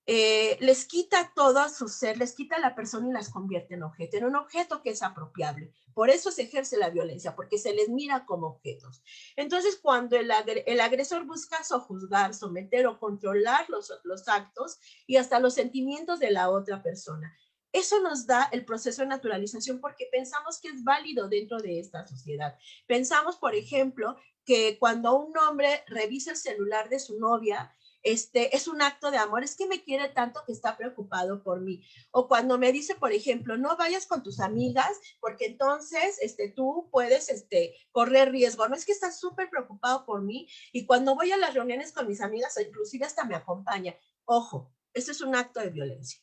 les quita todo a su ser, les quita a la persona y las convierte en un objeto que es apropiable. Por eso se ejerce la violencia, porque se les mira como objetos. Entonces, cuando el agresor busca sojuzgar, someter o controlar los actos y hasta los sentimientos de la otra persona, eso nos da el proceso de naturalización porque pensamos que es válido dentro de esta sociedad. Pensamos, por ejemplo, que cuando un hombre revisa el celular de su novia, es un acto de amor, es que me quiere tanto que está preocupado por mí. O cuando me dice, por ejemplo, no vayas con tus amigas porque entonces tú puedes correr riesgo. No, es que está súper preocupado por mí y cuando voy a las reuniones con mis amigas, inclusive hasta me acompaña. Ojo, eso es un acto de violencia.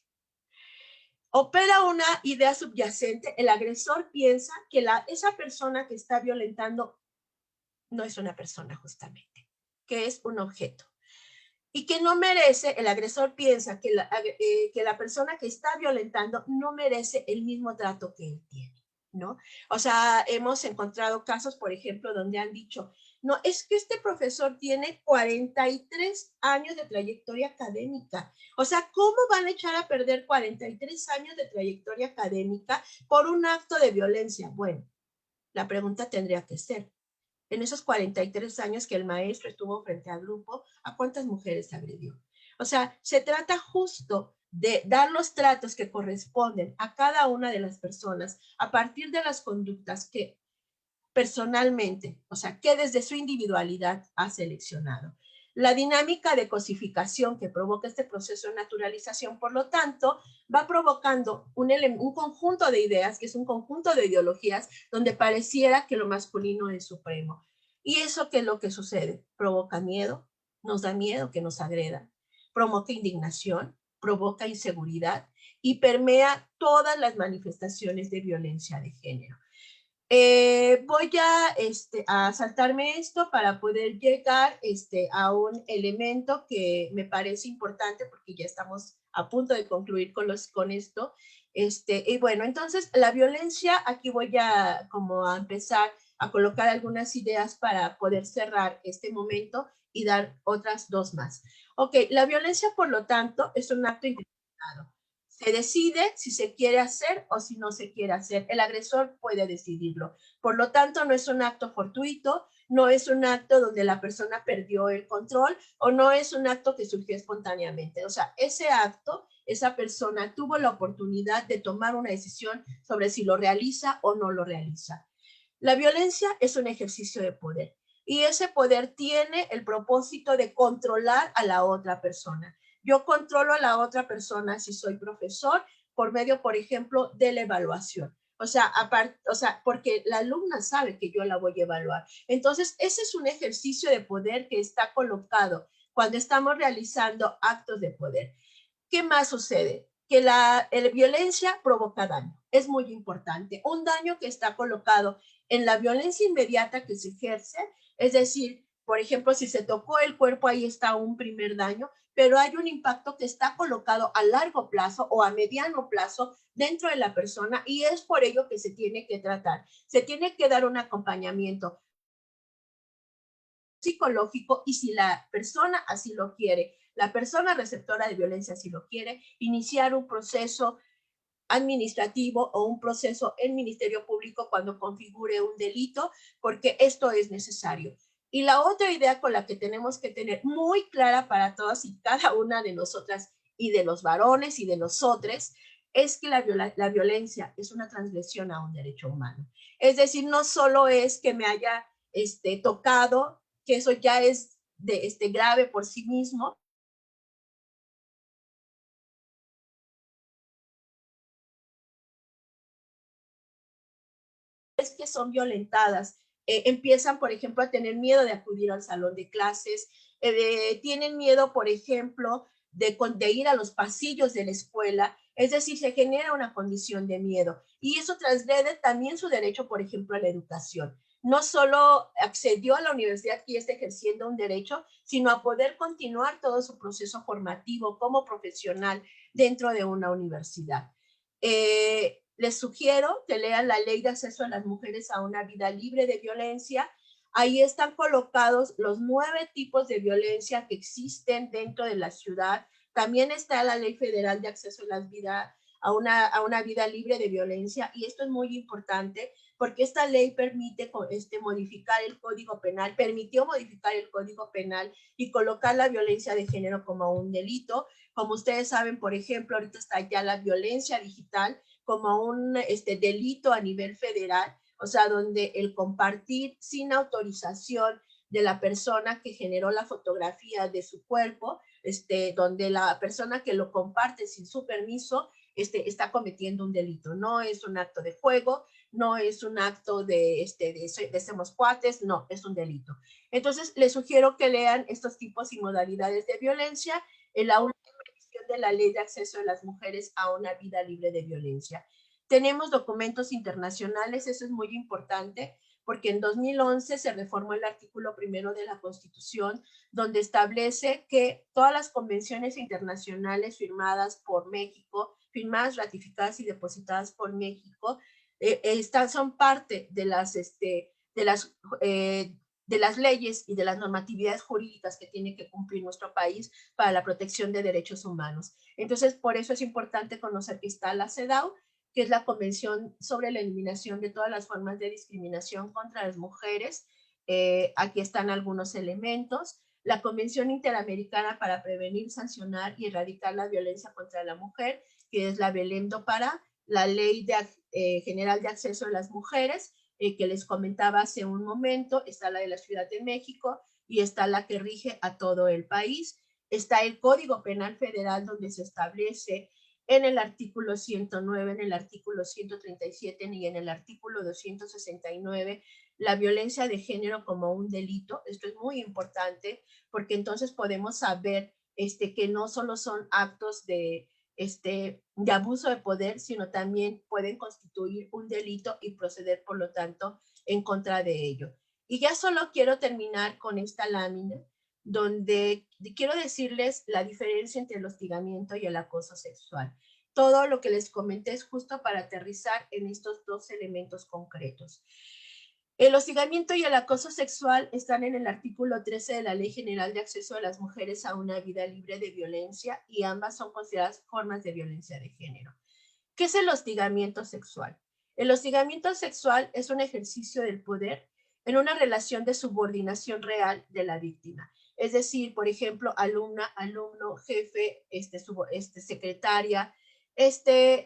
Opera una idea subyacente, el agresor piensa que esa persona que está violentando no es una persona justamente, que es un objeto. Y que no merece, el agresor piensa que la persona que está violentando no merece el mismo trato que él tiene, ¿no? O sea, hemos encontrado casos, por ejemplo, donde han dicho, no, es que este profesor tiene 43 años de trayectoria académica. O sea, ¿cómo van a echar a perder 43 años de trayectoria académica por un acto de violencia? Bueno, la pregunta tendría que ser, en esos 43 años que el maestro estuvo frente al grupo, ¿a cuántas mujeres agredió? O sea, se trata justo de dar los tratos que corresponden a cada una de las personas a partir de las conductas que personalmente, o sea, que desde su individualidad ha seleccionado. La dinámica de cosificación que provoca este proceso de naturalización, por lo tanto, va provocando un conjunto de ideas, que es un conjunto de ideologías, donde pareciera que lo masculino es supremo. ¿Y eso qué es lo que sucede? Provoca miedo, nos da miedo que nos agredan, provoca indignación, provoca inseguridad y permea todas las manifestaciones de violencia de género. Voy a saltarme esto para poder llegar a un elemento que me parece importante porque ya estamos a punto de concluir con esto. Y bueno, entonces la violencia, aquí voy a como a empezar a colocar algunas ideas para poder cerrar este momento y dar otras dos más. Ok, la violencia, por lo tanto, es un acto intencionado. Se decide si se quiere hacer o si no se quiere hacer. El agresor puede decidirlo. Por lo tanto, no es un acto fortuito, no es un acto donde la persona perdió el control o no es un acto que surgió espontáneamente. O sea, ese acto, esa persona tuvo la oportunidad de tomar una decisión sobre si lo realiza o no lo realiza. La violencia es un ejercicio de poder y ese poder tiene el propósito de controlar a la otra persona. Yo controlo a la otra persona si soy profesor por medio, por ejemplo, de la evaluación. O sea, porque la alumna sabe que yo la voy a evaluar. Entonces, ese es un ejercicio de poder que está colocado cuando estamos realizando actos de poder. ¿Qué más sucede? Que la violencia provoca daño. Es muy importante. Un daño que está colocado en la violencia inmediata que se ejerce, es decir, por ejemplo, si se tocó el cuerpo, ahí está un primer daño, pero hay un impacto que está colocado a largo plazo o a mediano plazo dentro de la persona y es por ello que se tiene que tratar. Se tiene que dar un acompañamiento psicológico y si la persona así lo quiere, la persona receptora de violencia así lo quiere, iniciar un proceso administrativo o un proceso en Ministerio Público cuando configure un delito, porque esto es necesario. Y la otra idea con la que tenemos que tener muy clara para todas y cada una de nosotras y de los varones y de nosotros es que la violencia es una transgresión a un derecho humano. Es decir, no solo es que me haya tocado, que eso ya es grave por sí mismo, es que son violentadas empiezan, por ejemplo, a tener miedo de acudir al salón de clases, tienen miedo, por ejemplo, de ir a los pasillos de la escuela, es decir, se genera una condición de miedo y eso transgrede también su derecho, por ejemplo, a la educación. No solo accedió a la universidad y está ejerciendo un derecho, sino a poder continuar todo su proceso formativo como profesional dentro de una universidad. Les sugiero que lean la Ley de Acceso a las Mujeres a una Vida Libre de Violencia. Ahí están colocados los 9 tipos de violencia que existen dentro de la ciudad. También está la Ley Federal de Acceso a una vida libre de violencia, y esto es muy importante porque esta ley permite modificar el Código Penal, permitió modificar el Código Penal y colocar la violencia de género como un delito. Como ustedes saben, por ejemplo, ahorita está ya la violencia digital como un delito a nivel federal, o sea, donde el compartir sin autorización de la persona que generó la fotografía de su cuerpo, donde la persona que lo comparte sin su permiso, está cometiendo un delito. No es un acto de juego, no es un acto de somos cuates, no, es un delito. Entonces, les sugiero que lean estos tipos y modalidades de violencia en la última edición de la Ley de Acceso de las Mujeres a una Vida Libre de Violencia. Tenemos documentos internacionales, eso es muy importante, porque en 2011 se reformó el artículo 1 de la Constitución, donde establece que todas las convenciones internacionales firmadas por México, firmadas, ratificadas y depositadas por México, son parte de las leyes y de las normatividades jurídicas que tiene que cumplir nuestro país para la protección de derechos humanos. Entonces, por eso es importante conocer que está la CEDAW, que es la Convención sobre la Eliminación de todas las formas de discriminación contra las mujeres. Aquí están algunos elementos. La Convención Interamericana para Prevenir, Sancionar y Erradicar la Violencia contra la Mujer, que es la Belém do Pará, la Ley General de Acceso a las Mujeres, que les comentaba hace un momento, está la de la Ciudad de México y está la que rige a todo el país. Está el Código Penal Federal, donde se establece en el artículo 109, en el artículo 137 y en el artículo 269 la violencia de género como un delito. Esto es muy importante porque entonces podemos saber que no solo son actos de abuso de poder, sino también pueden constituir un delito y proceder, por lo tanto, en contra de ello. Y ya solo quiero terminar con esta lámina, donde quiero decirles la diferencia entre el hostigamiento y el acoso sexual. Todo lo que les comenté es justo para aterrizar en estos 2 elementos concretos. El hostigamiento y el acoso sexual están en el artículo 13 de la Ley General de Acceso de las Mujeres a una Vida Libre de Violencia, y ambas son consideradas formas de violencia de género. ¿Qué es el hostigamiento sexual? El hostigamiento sexual es un ejercicio del poder en una relación de subordinación real de la víctima. Es decir, por ejemplo, alumna, alumno, jefe, secretaria,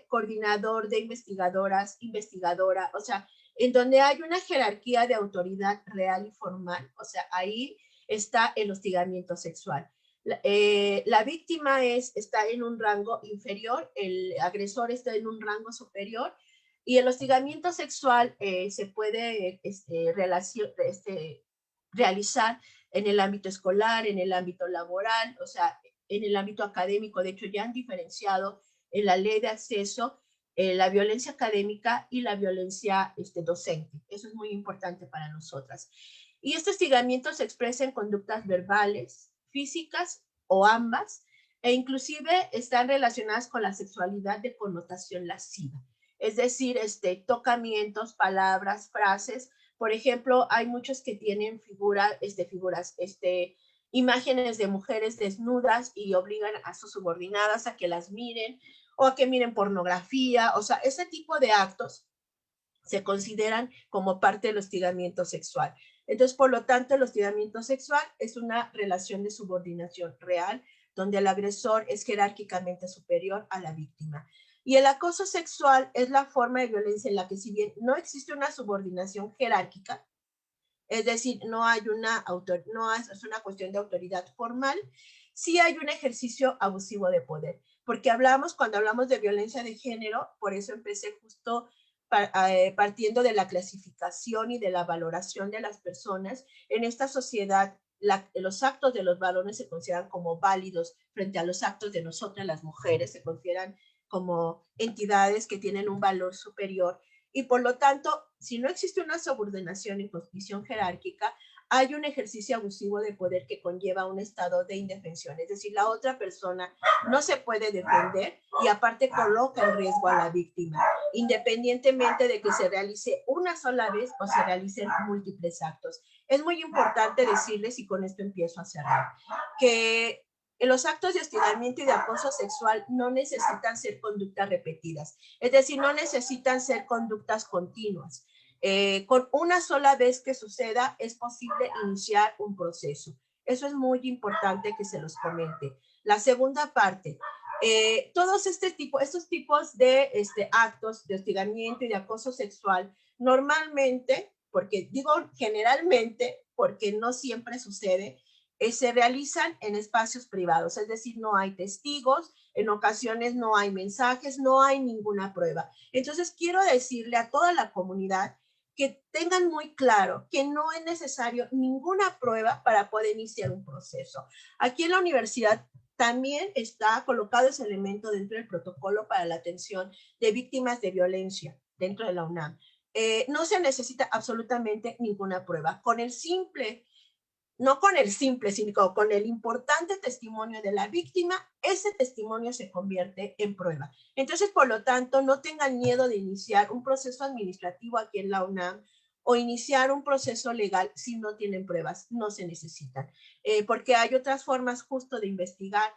coordinador de investigadoras, investigadora, o sea, en donde hay una jerarquía de autoridad real y formal, o sea, ahí está el hostigamiento sexual. La víctima está en un rango inferior, el agresor está en un rango superior, y el hostigamiento sexual se puede realizar en el ámbito escolar, en el ámbito laboral, o sea, en el ámbito académico. De hecho, ya han diferenciado en la ley de acceso la violencia académica y la violencia docente. Eso es muy importante para nosotras. Y este hostigamiento se expresa en conductas verbales, físicas o ambas, e inclusive están relacionadas con la sexualidad de connotación lasciva. Es decir, tocamientos, palabras, frases. Por ejemplo, hay muchos que tienen imágenes de mujeres desnudas y obligan a sus subordinadas a que las miren, o a que miren pornografía. O sea, ese tipo de actos se consideran como parte del hostigamiento sexual. Entonces, por lo tanto, el hostigamiento sexual es una relación de subordinación real, donde el agresor es jerárquicamente superior a la víctima. Y el acoso sexual es la forma de violencia en la que, si bien no existe una subordinación jerárquica, es decir, no es una cuestión de autoridad formal, sí hay un ejercicio abusivo de poder. Porque cuando hablamos de violencia de género, por eso empecé justo partiendo de la clasificación y de la valoración de las personas, en esta sociedad los actos de los varones se consideran como válidos frente a los actos de nosotras las mujeres, se consideran como entidades que tienen un valor superior y por lo tanto, si no existe una subordinación y posición jerárquica, hay un ejercicio abusivo de poder que conlleva un estado de indefensión, es decir, la otra persona no se puede defender y aparte coloca en riesgo a la víctima, independientemente de que se realice una sola vez o se realicen múltiples actos. Es muy importante decirles, y con esto empiezo a cerrar, que los actos de hostigamiento y de acoso sexual no necesitan ser conductas repetidas, es decir, no necesitan ser conductas continuas. Con una sola vez que suceda es posible iniciar un proceso. Eso es muy importante que se los comente. La segunda parte, todos estos tipos de actos de hostigamiento y de acoso sexual, normalmente, porque digo generalmente, porque no siempre sucede, se realizan en espacios privados, es decir, no hay testigos, en ocasiones no hay mensajes, no hay ninguna prueba. Entonces, quiero decirle a toda la comunidad que tengan muy claro que no es necesario ninguna prueba para poder iniciar un proceso. Aquí en la universidad también está colocado ese elemento dentro del protocolo para la atención de víctimas de violencia dentro de la UNAM. No se necesita absolutamente ninguna prueba. Con el simple, no con el simple, sino con el importante testimonio de la víctima, ese testimonio se convierte en prueba. Entonces, por lo tanto, no tengan miedo de iniciar un proceso administrativo aquí en la UNAM o iniciar un proceso legal si no tienen pruebas, no se necesitan. Porque hay otras formas justo de investigar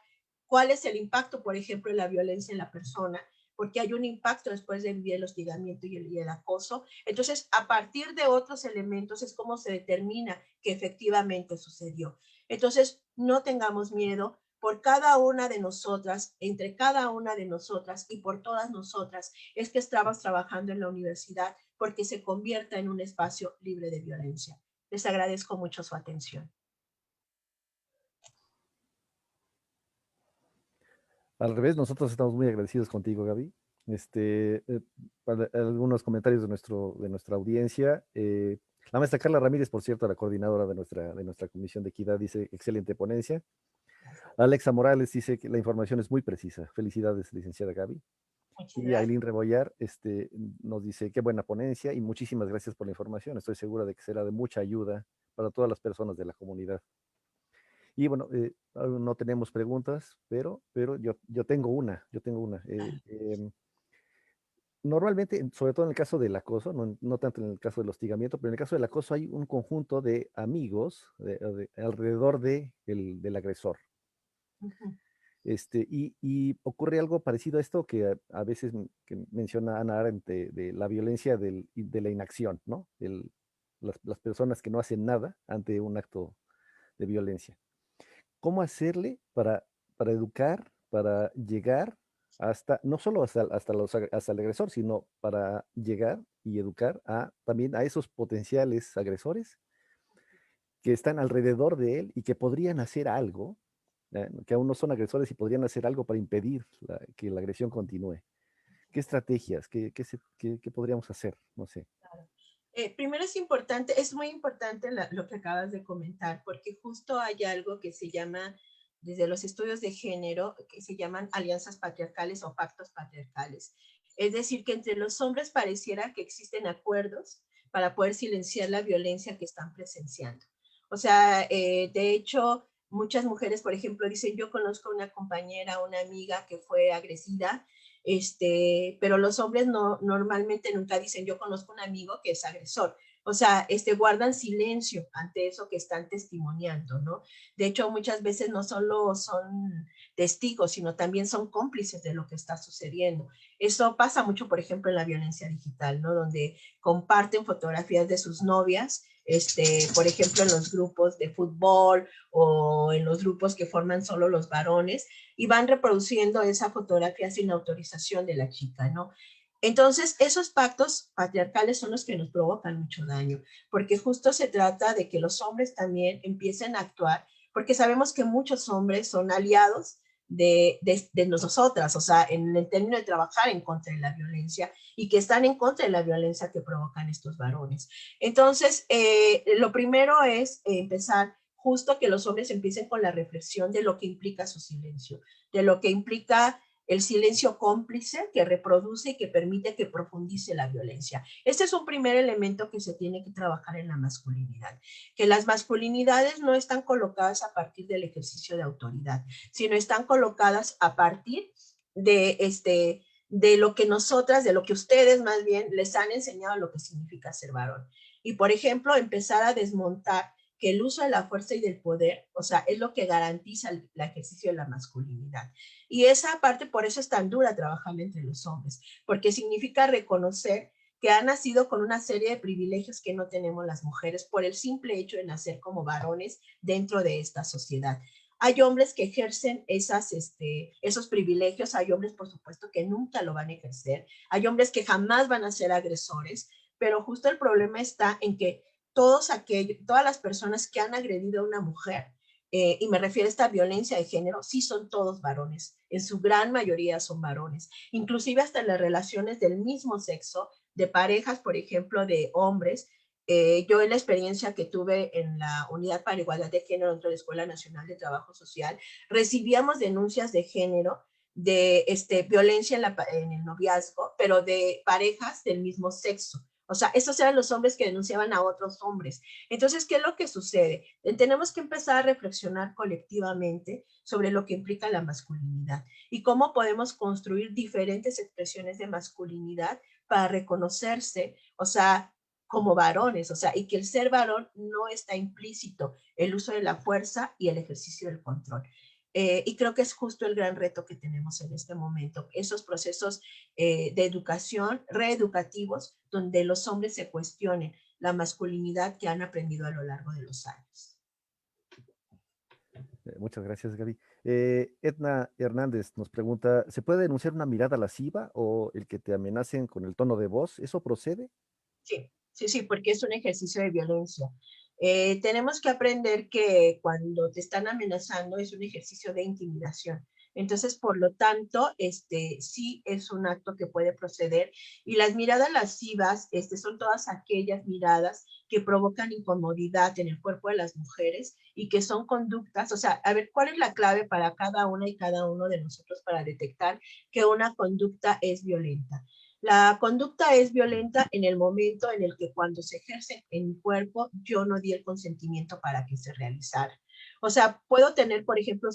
cuál es el impacto, por ejemplo, de la violencia en la persona, porque hay un impacto después de vivir el hostigamiento y el acoso. Entonces, a partir de otros elementos es como se determina que efectivamente sucedió. Entonces, no tengamos miedo por cada una de nosotras, entre cada una de nosotras y por todas nosotras, es que estamos trabajando en la universidad porque se convierta en un espacio libre de violencia. Les agradezco mucho su atención. Al revés, nosotros estamos muy agradecidos contigo, Gaby. Para algunos comentarios de nuestra audiencia. La maestra Carla Ramírez, por cierto, la coordinadora de nuestra Comisión de Equidad, dice, excelente ponencia. Alexa Morales dice que la información es muy precisa. Felicidades, licenciada Gaby. Y Aileen Rebollar nos dice, qué buena ponencia y muchísimas gracias por la información. Estoy segura de que será de mucha ayuda para todas las personas de la comunidad. Y bueno, no tenemos preguntas, pero yo tengo una. Normalmente, sobre todo en el caso del acoso, no tanto en el caso del hostigamiento, pero en el caso del acoso hay un conjunto de amigos alrededor del agresor. Ujú. Y ocurre algo parecido a esto que a veces que menciona Ana Arendt de la violencia de la inacción, ¿no? Las personas que no hacen nada ante un acto de violencia. ¿Cómo hacerle para educar, para llegar hasta, no solo hasta el agresor, sino para llegar y educar también a esos potenciales agresores que están alrededor de él y que podrían hacer algo, que aún no son agresores y podrían hacer algo para impedir que la agresión continúe? ¿Qué estrategias? ¿Qué podríamos hacer? No sé. Primero es muy importante lo que acabas de comentar, porque justo hay algo que se llama, desde los estudios de género, que se llaman alianzas patriarcales o pactos patriarcales. Es decir, que entre los hombres pareciera que existen acuerdos para poder silenciar la violencia que están presenciando. O sea, de hecho, muchas mujeres, por ejemplo, dicen, yo conozco una compañera, una amiga que fue agredida, pero los hombres normalmente nunca dicen, yo conozco un amigo que es agresor. O sea, guardan silencio ante eso que están testimoniando, ¿no? De hecho, muchas veces no solo son testigos, sino también son cómplices de lo que está sucediendo. Eso pasa mucho, por ejemplo, en la violencia digital, ¿no? Donde comparten fotografías de sus novias, por ejemplo, en los grupos de fútbol o en los grupos que forman solo los varones, y van reproduciendo esa fotografía sin autorización de la chica, ¿no? Entonces, esos pactos patriarcales son los que nos provocan mucho daño, porque justo se trata de que los hombres también empiecen a actuar, porque sabemos que muchos hombres son aliados de nosotras, o sea, en el término de trabajar en contra de la violencia y que están en contra de la violencia que provocan estos varones. Entonces, lo primero es empezar justo que los hombres empiecen con la reflexión de lo que implica su silencio, de lo que implica el silencio cómplice que reproduce y que permite que profundice la violencia. Este es un primer elemento que se tiene que trabajar en la masculinidad, que las masculinidades no están colocadas a partir del ejercicio de autoridad, sino están colocadas a partir de lo que nosotras, de lo que ustedes más bien les han enseñado lo que significa ser varón. Y por ejemplo, empezar a desmontar que el uso de la fuerza y del poder, o sea, es lo que garantiza el ejercicio de la masculinidad. Y esa parte, por eso es tan dura trabajar entre los hombres, porque significa reconocer que han nacido con una serie de privilegios que no tenemos las mujeres por el simple hecho de nacer como varones dentro de esta sociedad. Hay hombres que ejercen esos privilegios, hay hombres, por supuesto, que nunca lo van a ejercer, hay hombres que jamás van a ser agresores, pero justo el problema está en que todas las personas que han agredido a una mujer, y me refiero a esta violencia de género, sí son todos varones, en su gran mayoría son varones, inclusive hasta en las relaciones del mismo sexo, de parejas, por ejemplo, de hombres. Yo en la experiencia que tuve en la Unidad para la Igualdad de Género dentro de la Escuela Nacional de Trabajo Social, recibíamos denuncias de género, de violencia en el noviazgo, pero de parejas del mismo sexo. O sea, esos eran los hombres que denunciaban a otros hombres. Entonces, ¿qué es lo que sucede? Tenemos que empezar a reflexionar colectivamente sobre lo que implica la masculinidad y cómo podemos construir diferentes expresiones de masculinidad para reconocerse, o sea, como varones, o sea, y que el ser varón no está implícito el uso de la fuerza y el ejercicio del control. Y creo que es justo el gran reto que tenemos en este momento, esos procesos de educación, reeducativos, donde los hombres se cuestionen la masculinidad que han aprendido a lo largo de los años. Muchas gracias, Gaby. Edna Hernández nos pregunta, ¿se puede denunciar una mirada lasciva o el que te amenacen con el tono de voz? ¿Eso procede? Sí, sí, sí, porque es un ejercicio de violencia. Tenemos que aprender que cuando te están amenazando es un ejercicio de intimidación. Entonces, por lo tanto, sí es un acto que puede proceder. Y las miradas lascivas, son todas aquellas miradas que provocan incomodidad en el cuerpo de las mujeres y que son conductas. O sea, a ver, ¿cuál es la clave para cada una y cada uno de nosotros para detectar que una conducta es violenta? La conducta es violenta en el momento en el que cuando se ejerce en mi cuerpo, yo no di el consentimiento para que se realizara. O sea, puedo tener, por ejemplo,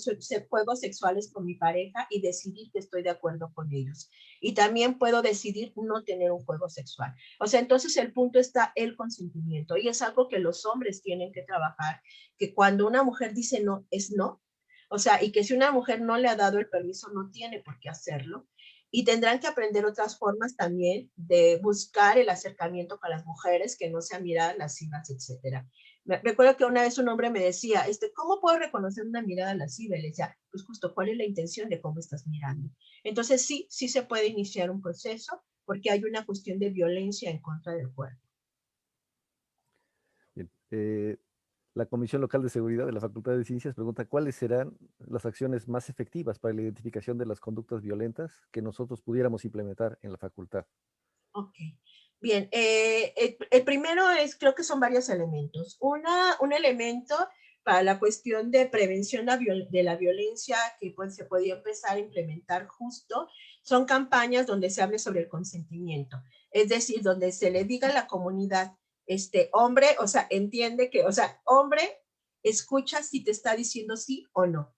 juegos sexuales con mi pareja y decidir que estoy de acuerdo con ellos. Y también puedo decidir no tener un juego sexual. O sea, entonces el punto está el consentimiento. Y es algo que los hombres tienen que trabajar, que cuando una mujer dice no, es no. O sea, y que si una mujer no le ha dado el permiso, no tiene por qué hacerlo y tendrán que aprender otras formas también de buscar el acercamiento con las mujeres, que no sean miradas lascivas, etcétera. Recuerdo que una vez un hombre me decía, ¿cómo puedo reconocer una mirada lasciva? Y le decía, pues justo, ¿cuál es la intención de cómo estás mirando? Entonces sí, sí se puede iniciar un proceso porque hay una cuestión de violencia en contra del cuerpo. Bien. La Comisión Local de Seguridad de la Facultad de Ciencias pregunta cuáles serán las acciones más efectivas para la identificación de las conductas violentas que nosotros pudiéramos implementar en la facultad. Ok. Bien, el primero es, creo que son varios elementos. Un elemento para la cuestión de prevención de la violencia que pues, se podía empezar a implementar justo, son campañas donde se hable sobre el consentimiento. Es decir, donde se le diga a la comunidad, hombre, o sea, entiende que, o sea, hombre, escucha si te está diciendo sí o no.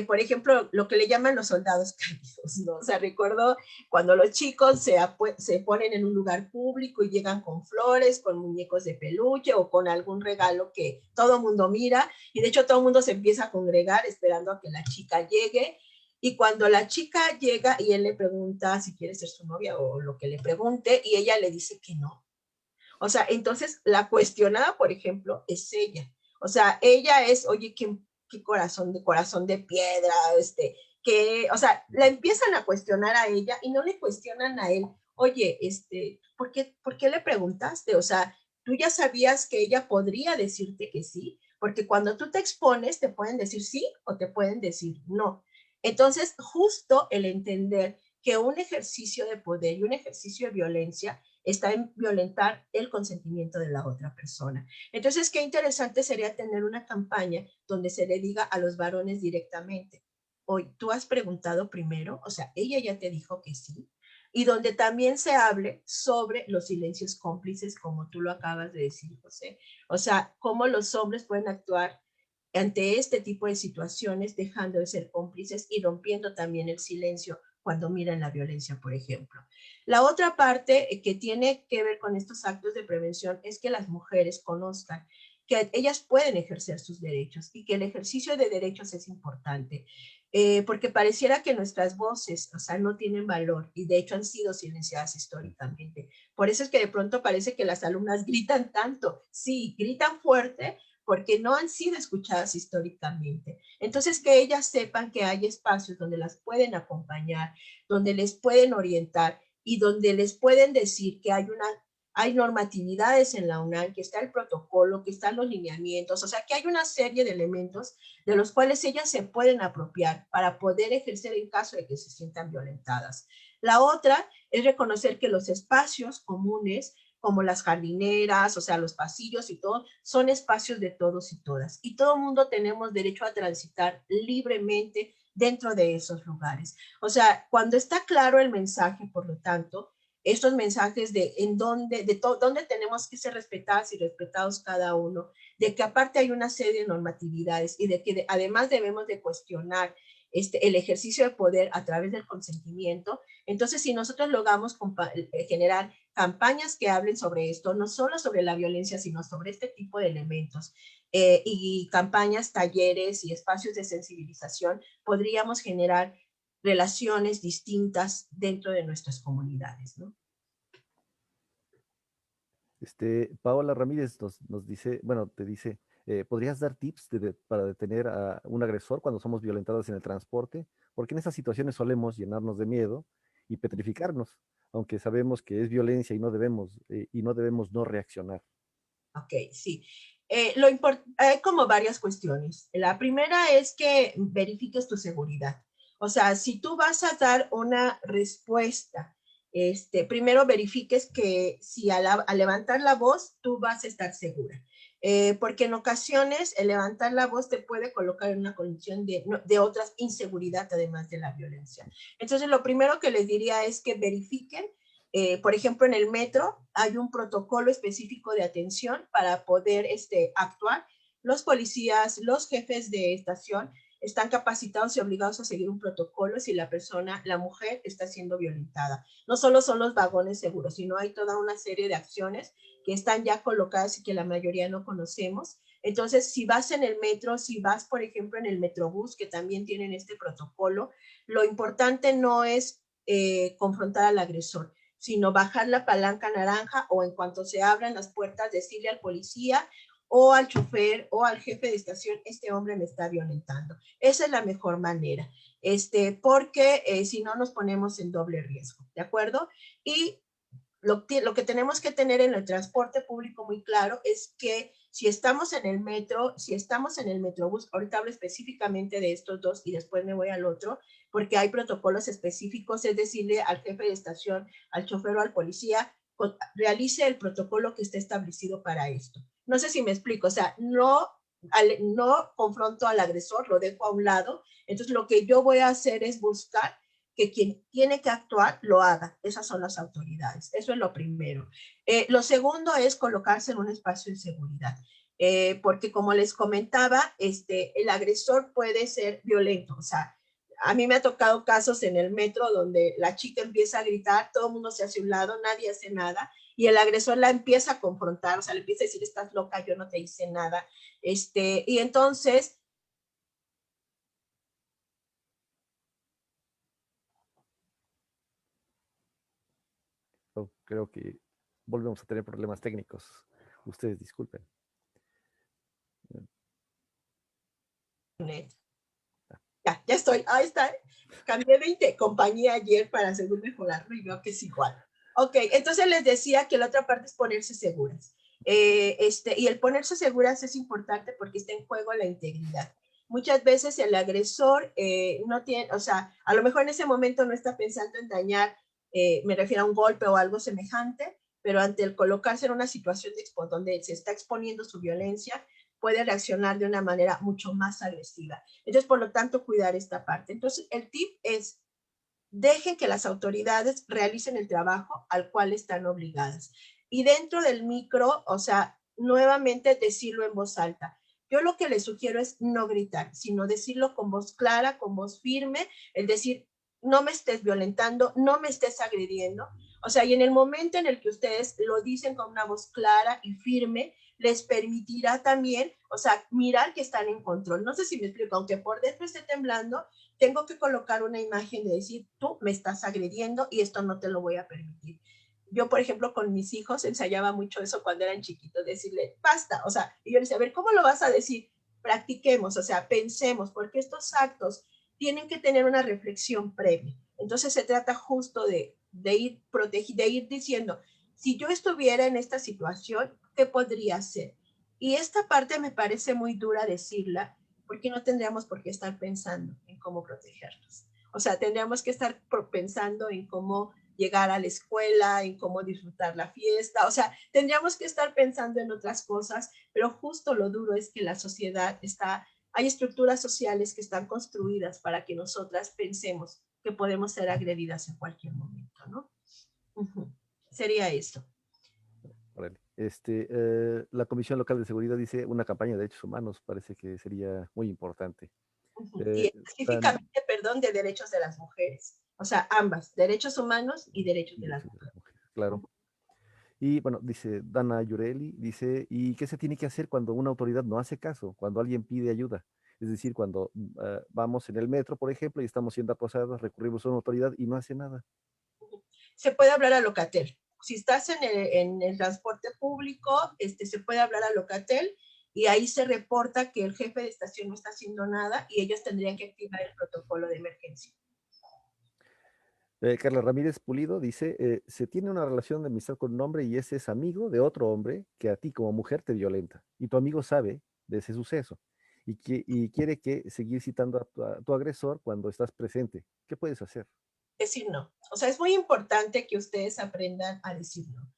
Por ejemplo, lo que le llaman los soldados caídos, ¿no? O sea, recuerdo cuando los chicos se ponen en un lugar público y llegan con flores, con muñecos de peluche o con algún regalo que todo mundo mira y de hecho todo el mundo se empieza a congregar esperando a que la chica llegue y cuando la chica llega y él le pregunta si quiere ser su novia o lo que le pregunte y ella le dice que no. O sea, entonces la cuestionada, por ejemplo, es ella. O sea, ella es, oye, qué corazón de piedra, o sea, la empiezan a cuestionar a ella y no le cuestionan a él, oye, ¿por qué le preguntaste? O sea, tú ya sabías que ella podría decirte que sí, porque cuando tú te expones te pueden decir sí o te pueden decir no. Entonces, justo el entender que un ejercicio de poder y un ejercicio de violencia está en violentar el consentimiento de la otra persona. Entonces, qué interesante sería tener una campaña donde se le diga a los varones directamente, hoy, ¿tú has preguntado primero? O sea, ella ya te dijo que sí. Y donde también se hable sobre los silencios cómplices, como tú lo acabas de decir, José. O sea, cómo los hombres pueden actuar ante este tipo de situaciones, dejando de ser cómplices y rompiendo también el silencio cuando miran la violencia, por ejemplo. La otra parte que tiene que ver con estos actos de prevención es que las mujeres conozcan que ellas pueden ejercer sus derechos y que el ejercicio de derechos es importante. Porque pareciera que nuestras voces, o sea, no tienen valor y de hecho han sido silenciadas históricamente. Por eso es que de pronto parece que las alumnas gritan tanto. Sí, gritan fuerte, porque no han sido escuchadas históricamente. Entonces, que ellas sepan que hay espacios donde las pueden acompañar, donde les pueden orientar y donde les pueden decir que hay normatividades en la UNAM, que está el protocolo, que están los lineamientos, o sea, que hay una serie de elementos de los cuales ellas se pueden apropiar para poder ejercer en caso de que se sientan violentadas. La otra es reconocer que los espacios comunes como las jardineras, o sea, los pasillos y todo, son espacios de todos y todas. Y todo el mundo tenemos derecho a transitar libremente dentro de esos lugares. O sea, cuando está claro el mensaje, por lo tanto, estos mensajes de en dónde, dónde tenemos que ser respetadas y respetados cada uno, de que aparte hay una serie de normatividades y de que además debemos de cuestionar el ejercicio de poder a través del consentimiento. Entonces, si nosotros logramos generar campañas que hablen sobre esto, no solo sobre la violencia, sino sobre este tipo de elementos, y campañas, talleres y espacios de sensibilización, podríamos generar relaciones distintas dentro de nuestras comunidades, ¿no? Paola Ramírez nos dice, bueno, te dice, ¿podrías dar tips para detener a un agresor cuando somos violentados en el transporte? Porque en esas situaciones solemos llenarnos de miedo y petrificarnos, aunque sabemos que es violencia y no debemos no reaccionar. Ok, sí. Hay como varias cuestiones. La primera es que verifiques tu seguridad. O sea, si tú vas a dar una respuesta, primero verifiques que si al levantar la voz, tú vas a estar segura. Porque en ocasiones el levantar la voz te puede colocar en una condición de otras inseguridad, además de la violencia. Entonces, lo primero que les diría es que verifiquen por ejemplo, en el metro hay un protocolo específico de atención para poder actuar. Los policías, los jefes de estación están capacitados y obligados a seguir un protocolo si la persona, la mujer, está siendo violentada. No solo son los vagones seguros, sino hay toda una serie de acciones que están ya colocadas y que la mayoría no conocemos. Entonces, si vas en el metro, si vas, por ejemplo, en el metrobús, que también tienen este protocolo, lo importante no es confrontar al agresor, sino bajar la palanca naranja o en cuanto se abran las puertas decirle al policía o al chofer o al jefe de estación, este hombre me está violentando. Esa es la mejor manera, porque si no nos ponemos en doble riesgo, ¿de acuerdo? Y lo que tenemos que tener en el transporte público muy claro es que si estamos en el metro, si estamos en el metrobús, ahorita hablo específicamente de estos dos y después me voy al otro, porque hay protocolos específicos, es decirle al jefe de estación, al chofer o al policía, realice el protocolo que esté establecido para esto. No sé si me explico, o sea, no confronto al agresor, lo dejo a un lado, entonces lo que yo voy a hacer es buscar que quien tiene que actuar lo haga. Esas son las autoridades. Eso es lo primero. Lo segundo es colocarse en un espacio de seguridad. Porque como les comentaba, el agresor puede ser violento. O sea, a mí me ha tocado casos en el metro donde la chica empieza a gritar, todo el mundo se hace a un lado, nadie hace nada, y el agresor la empieza a confrontar, o sea, le empieza a decir, estás loca, yo no te hice nada. Y entonces Oh, creo que volvemos a tener problemas técnicos. Ustedes disculpen. ya estoy, ahí está. Cambié de compañía ayer para según mejorarlo y veo que es igual. Ok, entonces les decía que la otra parte es ponerse seguras. Y el ponerse seguras es importante porque está en juego la integridad. Muchas veces el agresor no tiene, o sea, a lo mejor en ese momento no está pensando en dañar, me refiero a un golpe o algo semejante, pero ante el colocarse en una situación donde se está exponiendo su violencia, puede reaccionar de una manera mucho más agresiva. Entonces, por lo tanto, cuidar esta parte. Entonces, el tip es, dejen que las autoridades realicen el trabajo al cual están obligadas. Y dentro del micro, o sea, nuevamente decirlo en voz alta. Yo lo que les sugiero es no gritar, sino decirlo con voz clara, con voz firme, es decir, no me estés violentando, no me estés agrediendo. O sea, y en el momento en el que ustedes lo dicen con una voz clara y firme, les permitirá también, o sea, mirar que están en control. No sé si me explico, aunque por dentro esté temblando, tengo que colocar una imagen de decir, tú me estás agrediendo y esto no te lo voy a permitir. Yo, por ejemplo, con mis hijos ensayaba mucho eso cuando eran chiquitos, decirle, basta, o sea, y yo les decía, a ver, ¿cómo lo vas a decir? Practiquemos, o sea, pensemos, porque estos actos tienen que tener una reflexión previa. Entonces se trata justo de ir de ir diciendo, si yo estuviera en esta situación, ¿qué podría hacer? Y esta parte me parece muy dura decirla, porque no tendríamos por qué estar pensando en cómo protegernos. O sea, tendríamos que estar pensando en cómo llegar a la escuela, en cómo disfrutar la fiesta, o sea, tendríamos que estar pensando en otras cosas, pero justo lo duro es que la sociedad está, hay estructuras sociales que están construidas para que nosotras pensemos que podemos ser agredidas en cualquier momento, ¿no? Sería eso. Órale. La Comisión Local de Seguridad dice una campaña de derechos humanos, parece que sería muy importante. Y Eh, tan- específicamente, perdón, de derechos de las mujeres. O sea, ambas, derechos humanos y derechos de las Derechos de las mujeres. mujeres, claro. Y bueno, dice Dana Yureli, dice, ¿y qué se tiene que hacer cuando una autoridad no hace caso, cuando alguien pide ayuda? Es decir, cuando vamos en el metro, por ejemplo, y estamos siendo acosadas, recurrimos a una autoridad y no hace nada. Se puede hablar a Locatel. Si estás en el transporte público, se puede hablar a Locatel y ahí se reporta que el jefe de estación no está haciendo nada y ellos tendrían que activar el protocolo de emergencia. Carla Ramírez Pulido dice, se tiene una relación de amistad con un hombre y ese es amigo de otro hombre que a ti como mujer te violenta. Y tu amigo sabe de ese suceso y quiere que seguir citando a tu agresor cuando estás presente. ¿Qué puedes hacer? Decir no. O sea, es muy importante que ustedes aprendan a decir no.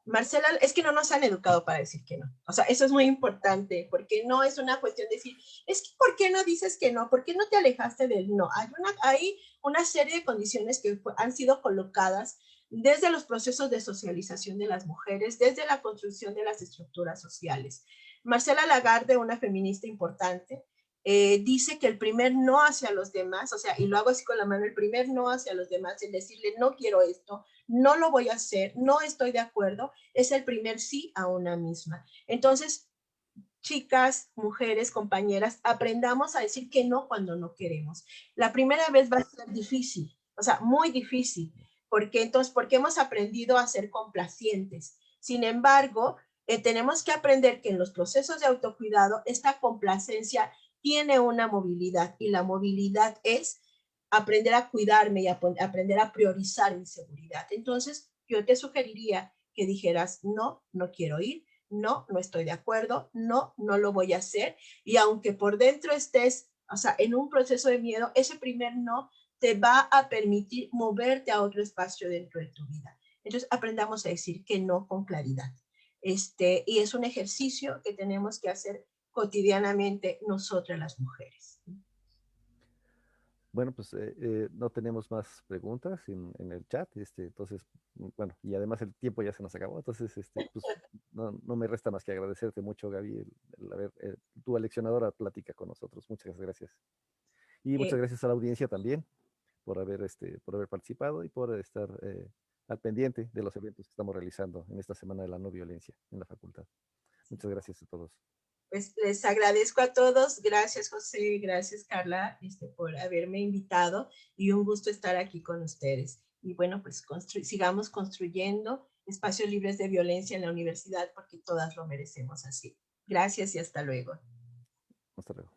Marcela, es que no nos han educado para decir que no. O sea, eso es muy importante, porque no es una cuestión de decir, es que ¿por qué no dices que no? ¿Por qué no te alejaste del no? Hay una serie de condiciones que han sido colocadas desde los procesos de socialización de las mujeres, desde la construcción de las estructuras sociales. Marcela Lagarde, una feminista importante, dice que el primer no hacia los demás, o sea, y lo hago así con la mano, el primer no hacia los demás, el decirle no quiero esto, no lo voy a hacer, no estoy de acuerdo, es el primer sí a una misma. Entonces, chicas, mujeres, compañeras, aprendamos a decir que no cuando no queremos. La primera vez va a ser difícil, o sea, muy difícil, porque hemos aprendido a ser complacientes. Sin embargo, tenemos que aprender que en los procesos de autocuidado, esta complacencia tiene una movilidad y la movilidad es aprender a cuidarme y aprender a priorizar mi seguridad. Entonces, yo te sugeriría que dijeras, no, no quiero ir, no, no estoy de acuerdo, no, no lo voy a hacer. Y aunque por dentro estés, o sea, en un proceso de miedo, ese primer no te va a permitir moverte a otro espacio dentro de tu vida. Entonces, aprendamos a decir que no con claridad. Y es un ejercicio que tenemos que hacer cotidianamente nosotras las mujeres. Bueno, pues no tenemos más preguntas en el chat, entonces, bueno, y además el tiempo ya se nos acabó, entonces, pues no me resta más que agradecerte mucho, Gaby, el haber, tu aleccionadora plática con nosotros. Muchas gracias. Y muchas gracias a la audiencia también por haber participado y por estar al pendiente de los eventos que estamos realizando en esta Semana de la No Violencia en la facultad. Muchas gracias a todos. Pues les agradezco a todos. Gracias, José. Gracias, Carla, por haberme invitado y un gusto estar aquí con ustedes. Y bueno, pues sigamos construyendo espacios libres de violencia en la universidad porque todas lo merecemos así. Gracias y hasta luego. Hasta luego.